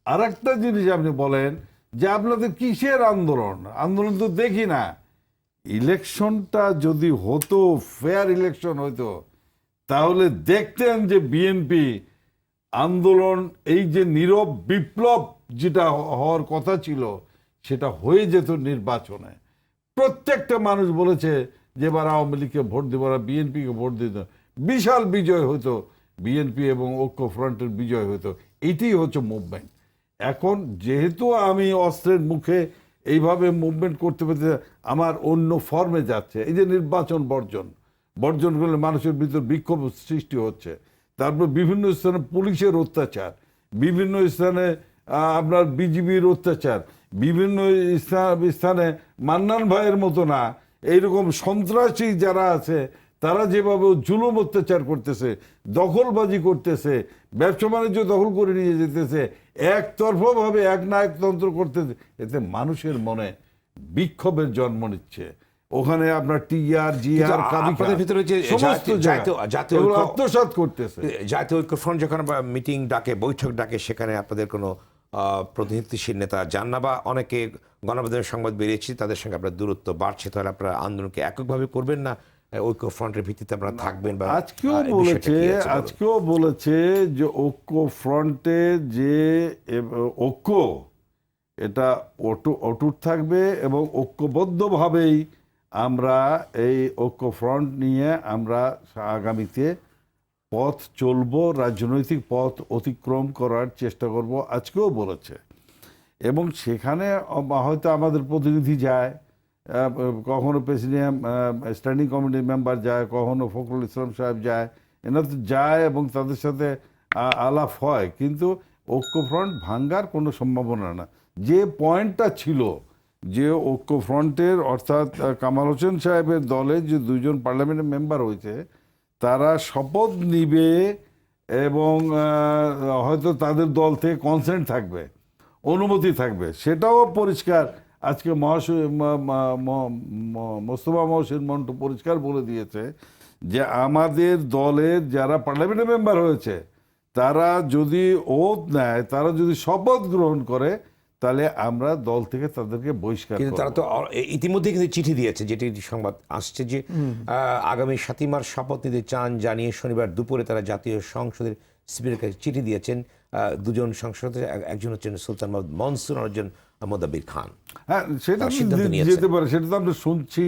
আর একটা জিনিস আপনি বলেন যে আপনাদের কিসের আন্দোলন, আন্দোলন তো দেখি না। ইলেকশনটা যদি হতো, ফেয়ার ইলেকশন হতো, তাহলে দেখতেন যে বিএনপি আন্দোলন, এই যে নীরব বিপ্লব যেটা হওয়ার কথা ছিল সেটা হয়ে যেত নির্বাচনে। প্রত্যেকটা মানুষ বলেছে যে এবার আওয়ামী লীগকে ভোট দেবো না, বিএনপিকে ভোট দিত, বিশাল বিজয় হতো, বিএনপি এবং ঐক্য ফ্রন্টের বিজয় হতো। এইটাই হচ্ছে মুভমেন্ট। এখন যেহেতু আমি অস্ত্রের মুখে এইভাবে মুভমেন্ট করতে পেতে আমার অন্য ফর্মে যাচ্ছে, এই যে নির্বাচন বর্জন করলে মানুষের ভিতর বিক্ষোভ সৃষ্টি হচ্ছে, তারপর বিভিন্ন স্থানে পুলিশের অত্যাচার, বিভিন্ন স্থানে আপনার বিজিবির অত্যাচার, বিভিন্ন স্থানে মান্নান ভাইয়ের মতো না এইরকম সন্ত্রাসী যারা আছে তারা যেভাবে জুলুম অত্যাচার করতেছে, দখলবাজি করতেছে, ব্যবসা বাণিজ্য দখল করে নিয়ে যেতেছে, একতরফাভাবে একনায়কতন্ত্র করতেছে, এতে মানুষের মনে বিক্ষোভের জন্ম নিচ্ছে। ওখানে আপনার টিআর জিআর আপনাদের ভিতরে যে জাতীয় আত্মসাৎ করতেছে। জাতীয় ঐক্য ফ্রন্ট যখন মিটিং ডাকে, বৈঠক ডাকে, সেখানে আপনাদের কোনো প্রতিনিধিশীল নেতা যান না, বা অনেকে গণমাধ্যমের সংবাদ বেরিয়েছে তাদের সঙ্গে আপনার দূরত্ব বাড়ছে, তাহলে আপনারা আন্দোলনকে এককভাবে করবেন না, ঐক্য ফ্রন্টের ভিত্তিতে আপনারা থাকবেন? বা আজকেও বলেছে যে ঐক্য ফ্রন্টে যে ঐক্য এটা অটুট থাকবে, এবং ঐক্যবদ্ধভাবেই আমরা এই ঐক্য ফ্রন্ট নিয়ে আমরা আগামীতে পথ চলব, রাজনৈতিক পথ অতিক্রম করার চেষ্টা করব, আজকেও বলেছে। এবং সেখানে হয়তো আমাদের প্রতিনিধি যায়, কখনো প্রেসিডেন্ট স্ট্যান্ডিং কমিটির মেম্বার যায়, কখনো ফখরুল ইসলাম সাহেব যায়, এনারা তো যায় এবং তাদের সাথে আলাপ হয়, কিন্তু ঐক্যফ্রন্ট ভাঙ্গার কোনো সম্ভাবনা না। যে পয়েন্টটা ছিল যে ঐক্যফ্রন্টের অর্থাৎ কামাল হোসেন সাহেবের দলে যে দুইজন পার্লামেন্টের মেম্বার হয়েছে তারা শপথ নিবে এবং হয়তো তাদের দল থেকে কনসেন্ট থাকবে, অনুমতি থাকবে, সেটাও পরিষ্কার আজকে মোস্তফা মহসিন মন্টু পরিষ্কার বলে দিয়েছে যে আমাদের দলের যারা পার্লামেন্টের মেম্বার হয়েছে তারা যদি ওথ নেয়, তারা যদি শপথ গ্রহণ করে, তাহলে আমরা দল থেকে তাদেরকে বহিষ্কার করব। কিন্তু তারা তো ইতিমধ্যে কিন্তু চিঠি দিয়েছে, যেটি সংবাদ আসছে যে আগামী 7 মার্চ শপথ নিতে চান জানিয়ে শনিবার দুপুরে তারা জাতীয় সংসদের স্পিকারের কাছে চিঠি দিয়েছেন। দুজন সংসদের, একজন হচ্ছেন সুলতান মাহমুদ মনসুর, আরেকজন মোদাব্বির খান। হ্যাঁ, সেটা যেতে পারে, সেটা তো আমরা শুনছি,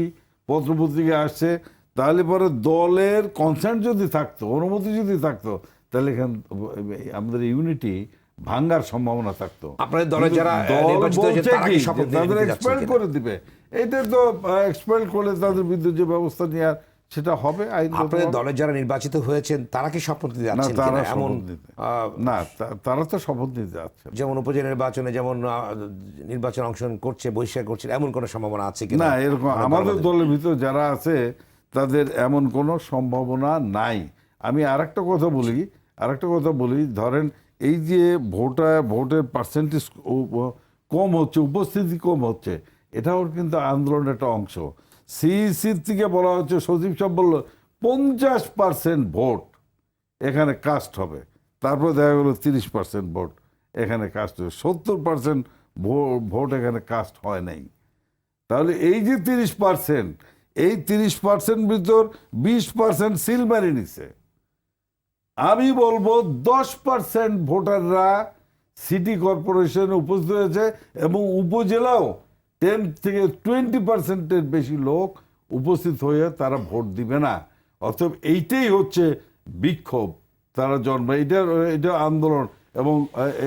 পত্রপত্রিকা আসছে। তাহলে পরে দলের কনসেন্ট যদি থাকতো, অনুমতি যদি থাকতো, তাহলে এখানে আমাদের ইউনিটি ভাঙ্গার সম্ভাবনা থাকতো। আপনাদের দলে যারা নির্বাচিত হয়েছে তারা কি শপথ তাদের এক্সপেল করে দিবে, এটা তো এক্সপেল করলে তাদের বিরুদ্ধে যে ব্যবস্থা নেওয়ার সেটা হবে। আপনাদের দলে যারা নির্বাচিত হয়েছেন তারা কি শপথ নিতে যাচ্ছেন? না, তারা তো শপথ নিতে যাচ্ছে। যেমন উপজেলা নির্বাচনে যেমন নির্বাচন অংশগ্রহণ করছে, বহিষ্কার করছে, এমন কোনো সম্ভাবনা আছে কি? না, এরকম আমাদের দলের ভিতরে যারা আছে তাদের এমন কোনো সম্ভাবনা নাই। আমি আরেকটা কথা বলি, ধরেন এই যে ভোটের পার্সেন্টেজ কম হচ্ছে, উপস্থিতি কম হচ্ছে, এটাও কিন্তু আন্দোলনের একটা অংশ। সিইসির থেকে বলা হচ্ছে, সচিব সাহেব বলল 50% ভোট এখানে কাস্ট হবে, তারপর দেখা গেল 30% ভোট এখানে কাস্ট হবে, 70% ভোট এখানে কাস্ট হয় নাই। তাহলে এই যে 30%, এই 30% ভিতর 20% সিল মারি নিছে। আমি বলবো 10% ভোটাররা সিটি কর্পোরেশনে উপস্থিত হয়েছে, এবং উপজেলাও 10 থেকে 20%-এর বেশি লোক উপস্থিত হয়ে তারা ভোট দিবে না। অর্থাৎ এইটাই হচ্ছে বিক্ষোভ, তারা জন্ম, এটা আন্দোলন, এবং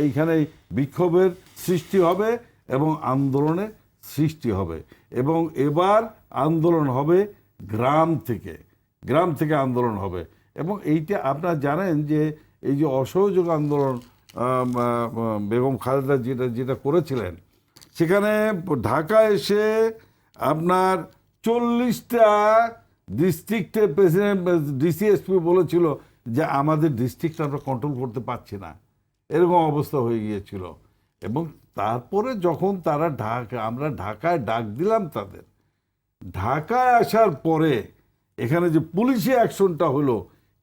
এইখানে বিক্ষোভের সৃষ্টি হবে এবং আন্দোলনে সৃষ্টি হবে এবং এবার আন্দোলন হবে গ্রাম থেকে আন্দোলন হবে। এবং এইটা আপনারা জানেন যে এই যে অসহযোগ আন্দোলন বেগম খালেদা যেটা করেছিলেন, সেখানে ঢাকা এসে আপনার 40টা ডিস্ট্রিক্টের প্রেসিডেন্ট ডিসিএসপি বলেছিল যে আমাদের ডিস্ট্রিক্ট আমরা কন্ট্রোল করতে পারছি না, এরকম অবস্থা হয়ে গিয়েছিল। এবং তারপরে যখন তারা আমরা ঢাকায় ডাক দিলাম তাদের, ঢাকায় আসার পরে এখানে যে পুলিশি অ্যাকশনটা হলো,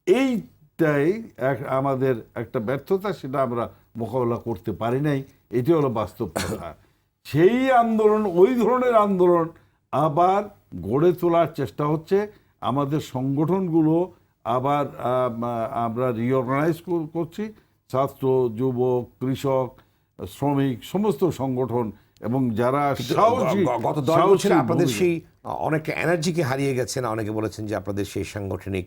এইটাই আমাদের একটা ব্যর্থতা, সেটা আমরা মোকাবেলা করতে পারি নাই। এটি হলো বাস্তব কথা। সেই আন্দোলন, ওই ধরনের আন্দোলন আবার গড়ে তোলার চেষ্টা হচ্ছে। আমাদের সংগঠনগুলো আবার আমরা রিঅর্গানাইজ করছি, ছাত্র, যুবক, কৃষক, শ্রমিক, সমস্ত সংগঠন এবং যারা সাহসী গত 10 বছরে আপনাদের সেই অনেক এনার্জিকে হারিয়ে গেছেন। অনেকে বলেছেন যে আপনাদের সেই সাংগঠনিক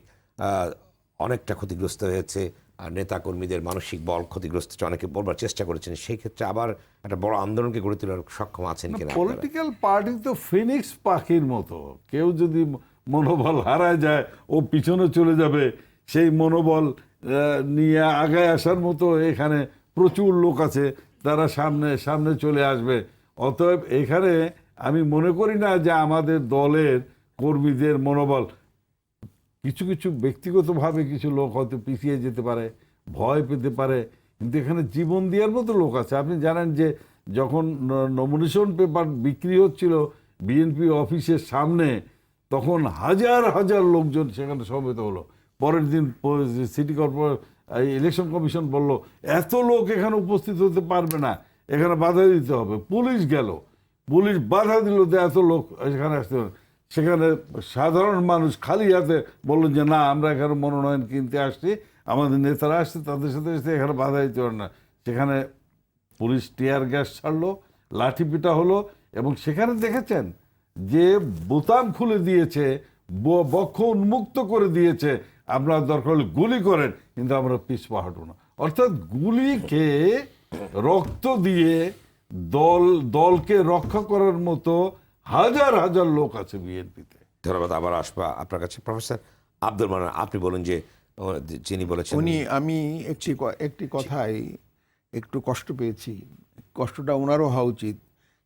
অনেকটা ক্ষতিগ্রস্ত হয়েছে, আর নেতাকর্মীদের মানসিক বল ক্ষতিগ্রস্ত হচ্ছে, অনেকে বলবার চেষ্টা করেছেন। সেই ক্ষেত্রে আবার একটা বড় আন্দোলনকে গড়ে তোলার সক্ষম আছেন কিনা? পলিটিক্যাল পার্টি তো ফিনিক্স পাখির মতো, কেউ যদি মনোবল হারায় যায় ও পিছনে চলে যাবে, সেই মনোবল নিয়ে আগায় আসার মতো এখানে প্রচুর লোক আছে, তারা সামনে চলে আসবে। অতএব এখানে আমি মনে করি না যে আমাদের দলের কর্মীদের মনোবল, কিছু ব্যক্তিগতভাবে কিছু লোক হয়তো পিছিয়ে যেতে পারে, ভয় পেতে পারে, কিন্তু এখানে জীবন দেওয়ার মতো লোক আছে। আপনি জানেন যে যখন নমিনেশন পেপার বিক্রি হচ্ছিল বিএনপি অফিসের সামনে, তখন হাজার হাজার লোকজন সেখানে সমবেত হলো। পরের দিন সিটি কর্পোরেশন ইলেকশন কমিশন বলল এত লোক এখানে উপস্থিত হতে পারবে না, এখানে বাধা দিতে হবে। পুলিশ গেল, পুলিশ বাধা দিল যে এত লোক এখানে আসতে হবে। সেখানে সাধারণ মানুষ খালি হাতে বললো যে না, আমরা এখানে মনোনয়ন কিনতে আসছি, আমাদের নেতারা আসছে, তাদের সাথে এসে এখানে বাধা দিতে পারে না। সেখানে পুলিশ টিয়ার গ্যাস ছাড়লো, লাঠি পিটা হলো, এবং সেখানে দেখেছেন যে বোতাম খুলে দিয়েছে, বক্ষ উন্মুক্ত করে দিয়েছে, আপনার দরকার হলে গুলি করেন, কিন্তু আমরা পিছপা হাঁটু না। অর্থাৎ গুলি খেয়ে রক্ত দিয়ে দলকে রক্ষা করার মতো হাজার হাজার লোক আছে বিএনপিতে। ধন্যবাদ। আবার আসবা আপনার কাছে প্রফেসর আব্দুল মান্নান। আপনি বলেন যে যিনি বলেছেন আমি একটি কথায় একটু কষ্ট পেয়েছি, কষ্টটা ওনারও হওয়া উচিত,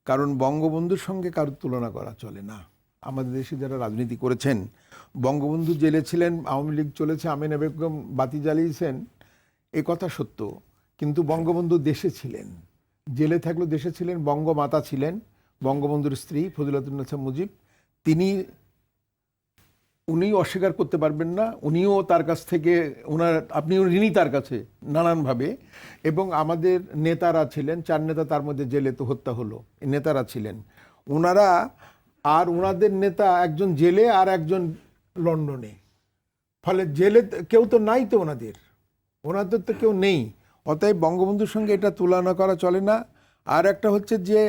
কারণ বঙ্গবন্ধুর সঙ্গে কারোর তুলনা করা চলে না। আমাদের দেশে যারা রাজনীতি করেছেন, বঙ্গবন্ধু জেলে ছিলেন, আওয়ামী লীগ চলেছে, আমিনা বেগম বাতি জ্বালিয়েছেন, এ কথা সত্য, কিন্তু বঙ্গবন্ধু দেশে ছিলেন, জেলে থাকলেও দেশে ছিলেন। বঙ্গমাতা ছিলেন, বঙ্গবন্ধুর স্ত্রী ফজিলাতুন্নেছা মুজিব, উনিও অস্বীকার করতে পারবেন না, উনিও তার কাছ থেকে আপনিও ঋণী তার কাছে নানানভাবে। এবং আমাদের নেতারা ছিলেন, 4 নেতা তার মধ্যে জেলে তো হত্যা হলো, নেতারা ছিলেন ওনারা, আর ওনাদের নেতা একজন জেলে আর একজন লন্ডনে। ফলে জেলে কেউ তো নাই, তো ওনাদের তো কেউ নেই। অতএব বঙ্গবন্ধুর সঙ্গে এটা তুলনা করা চলে না। আর একটা হচ্ছে যে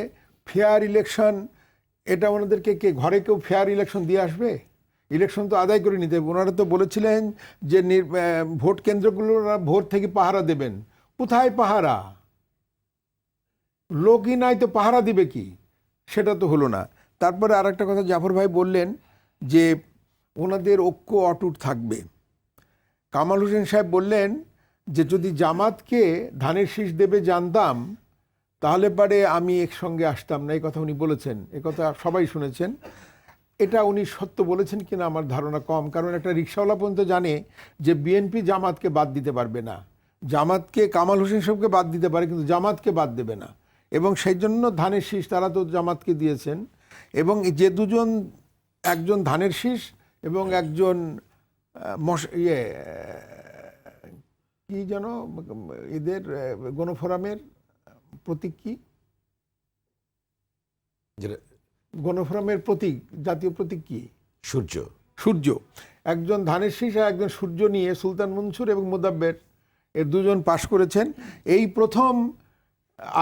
ফেয়ার ইলেকশন, এটা ওনাদেরকে ঘরে কেউ ফেয়ার ইলেকশন দিয়ে আসবে? ইলেকশন তো আদায় করে নিতে হবে। ওনারা তো বলেছিলেন যে ভোট কেন্দ্রগুলো ভোট থেকে পাহারা দেবেন। কোথায় পাহারা? লোকই নাই, তো পাহারা দিবে কি? সেটা তো হলো না। তারপরে আর একটা কথা জাফর ভাই বললেন যে ওনাদের ঐক্য অটুট থাকবে। কামাল হোসেন সাহেব বললেন যে যদি জামাতকে ধানের শীষ দেবে জানতাম, তাহলে পারে আমি একসঙ্গে আসতাম না। এই কথা উনি বলেছেন, এ কথা সবাই শুনেছেন। এটা উনি সত্য বলেছেন কিনা আমার ধারণা কম, কারণ একটা রিক্সাওয়ালা পর্যন্ত জানে যে বিএনপি জামাতকে বাদ দিতে পারবে না। জামাতকে, কামাল হোসেন সাহেবকে বাদ দিতে পারে, কিন্তু জামাতকে বাদ দেবে না। এবং সেই জন্য ধানের শীষ তারা তো জামাতকে দিয়েছেন। এবং যে দুজন, একজন ধানের শীষ এবং একজন কি যেন এদের গণফোরামের প্রতীক কি, গণফোরামের প্রতীক, জাতীয় প্রতীক কি? সূর্য। একজন ধানের শীষ আর একজন সূর্য নিয়ে সুলতান মনসুর এবং মোদাব্বের, এর দুজন পাশ করেছেন। এই প্রথম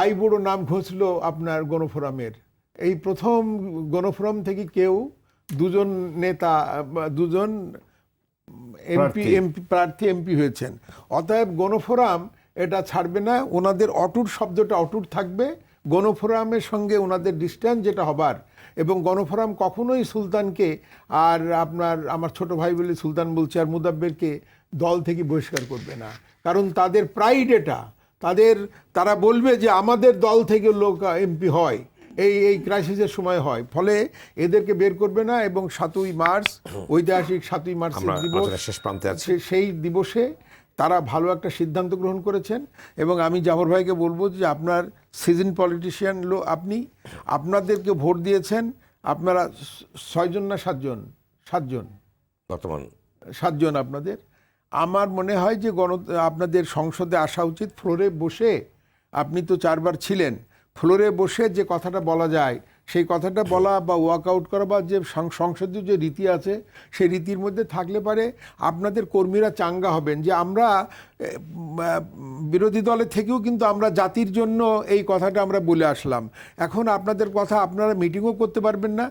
আইবুড়ো নাম ঘোষল আপনার গণফোরামের। এই প্রথম গণফোরাম থেকে কেউ দুজন নেতা, দুজন প্রার্থী এমপি হয়েছেন। অতএব গণফোরাম এটা ছাড়বে না, ওনাদের অটুট শব্দটা অটুট থাকবে। গণফোরামের সঙ্গে ওনাদের ডিস্টেন্স যেটা হবার, এবং গণফোরাম কখনোই সুলতানকে আর আমার ছোট ভাই বলে সুলতান বলছে আর মুদাব্বেরকে দল থেকে বহিষ্কার করবে না, কারণ তাদের প্রাইড এটা, তারা বলবে যে আমাদের দল থেকে লোক এমপি হয়, এই ক্রাইসিসের সময় হয়, ফলে এদেরকে বের করবে না। এবং 7ই মার্চ ঐতিহাসিক 7ই মার্চের আমরা দিবস, আলোচনার শেষ প্রান্তে আছি। সেই দিবসে তারা ভালো একটা সিদ্ধান্ত গ্রহণ করেছেন। এবং আমি জাফর ভাইকে বলবো যে আপনার সিজন পলিটিশিয়ান আপনাদেরকে ভোট দিয়েছেন আপনারা 6জন না 7জন বর্তমান 7জন আপনাদের। আমার মনে হয় যে আপনাদের সংসদে আসা উচিত, ফ্লোরে বসে, আপনি তো 4বার ছিলেন, ফ্লোরে বসে যে কথাটা বলা যায় সেই কথাটা বলা বা ওয়াকআউট করা, বা যে সংসদীয় যে রীতি আছে সেই রীতির মধ্যে থাকলে পারে আপনাদের কর্মীরা চাঙ্গা হবেন যে আমরা বিরোধী দলের থেকেও কিন্তু আমরা জাতির জন্য এই কথাটা আমরা বলে আসলাম। এখন আপনাদের কথা আপনারা মিটিংও করতে পারবেন না,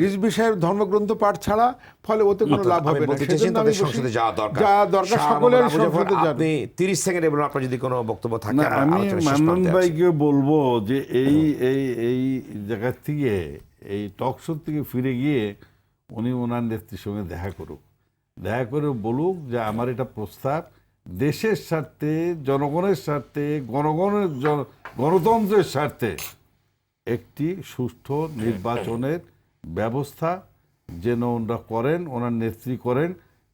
রিজভী সাহেব ধর্মগ্রন্থ পাঠ ছাড়া, ফলে ওতে কোনো লাভ হবে না। সেজন্য আমি সংসদে যাওয়া দরকার সকলের সংসদে যাবে। আপনি 30 সেকেন্ডে বলুন আপনার যদি কোনো বক্তব্য থাকে। না, আমি মান্নান ভাইকে বলবো যে এই জায়গা থেকে, এই টক শো থেকে ফিরে গিয়ে উনি ওনার নেত্রীর সঙ্গে দেখা করে বলুক যে আমার এটা প্রস্তাব, দেশের স্বার্থে, জনগণের স্বার্থে, গণতন্ত্রের স্বার্থে একটি সুষ্ঠু নির্বাচনের ব্যবস্থা যেন ওনারা করেন, ওনার নেত্রী করেন,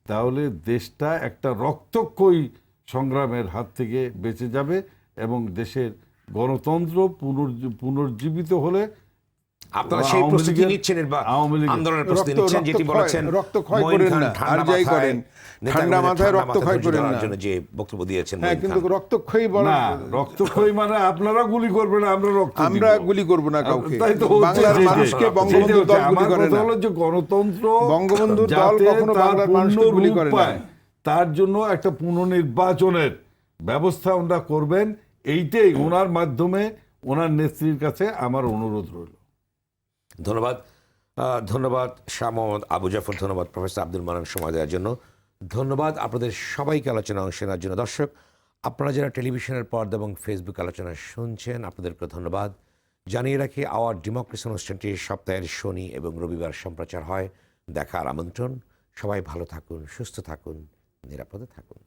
তাহলে দেশটা একটা রক্তক্ষয়ী সংগ্রামের হাত থেকে বেঁচে যাবে এবং দেশের গণতন্ত্র পুনর্জীবিত হলে আপনারা সেই প্রস্তুতি নিচ্ছেন, আন্দোলনের প্রস্তুতি নিচ্ছেন, যেটি বলেছেন রক্তক্ষয় করেন না, আর যাই করেন ঠান্ডা মাথায় রক্তক্ষয় করেন না, যে বক্তব্য দিয়েছেন। হ্যাঁ, কিন্তু রক্তক্ষয়ী বলা না, রক্তক্ষয়ী মানে আপনারা গুলি করবেন, আমরা গুলি করব না কাউকে। তাই তো বাংলার মানুষকে বঙ্গবন্ধু দল গুলি করে না। যে গণতন্ত্র, বঙ্গবন্ধু দল কখনো বাংলার মানুষকে গুলি করে না। তার জন্য একটা পুনর্নির্বাচনের ব্যবস্থা ওনারা করবেন, এইটাই ওনার মাধ্যমে ওনার নেত্রীর কাছে আমার অনুরোধ রইল। ধন্যবাদ শাহ মোহাম্মদ আবু জাফর, ধন্যবাদ প্রফেসর আব্দুল মান্নান সময় দেওয়ার জন্য, ধন্যবাদ আপনাদের সবাইকে আলোচনা অংশ নেওয়ার জন্য। দর্শক, আপনারা যারা টেলিভিশনের পর্দা এবং ফেসবুক আলোচনা শুনছেন, আপনাদেরকে ধন্যবাদ জানিয়ে রাখি। আওয়ার ডেমোক্রেসি অনুষ্ঠানটি সপ্তাহের শনি এবং রবিবার সম্প্রচার হয়। দেখার আমন্ত্রণ। সবাই ভালো থাকুন, সুস্থ থাকুন, নিরাপদে থাকুন।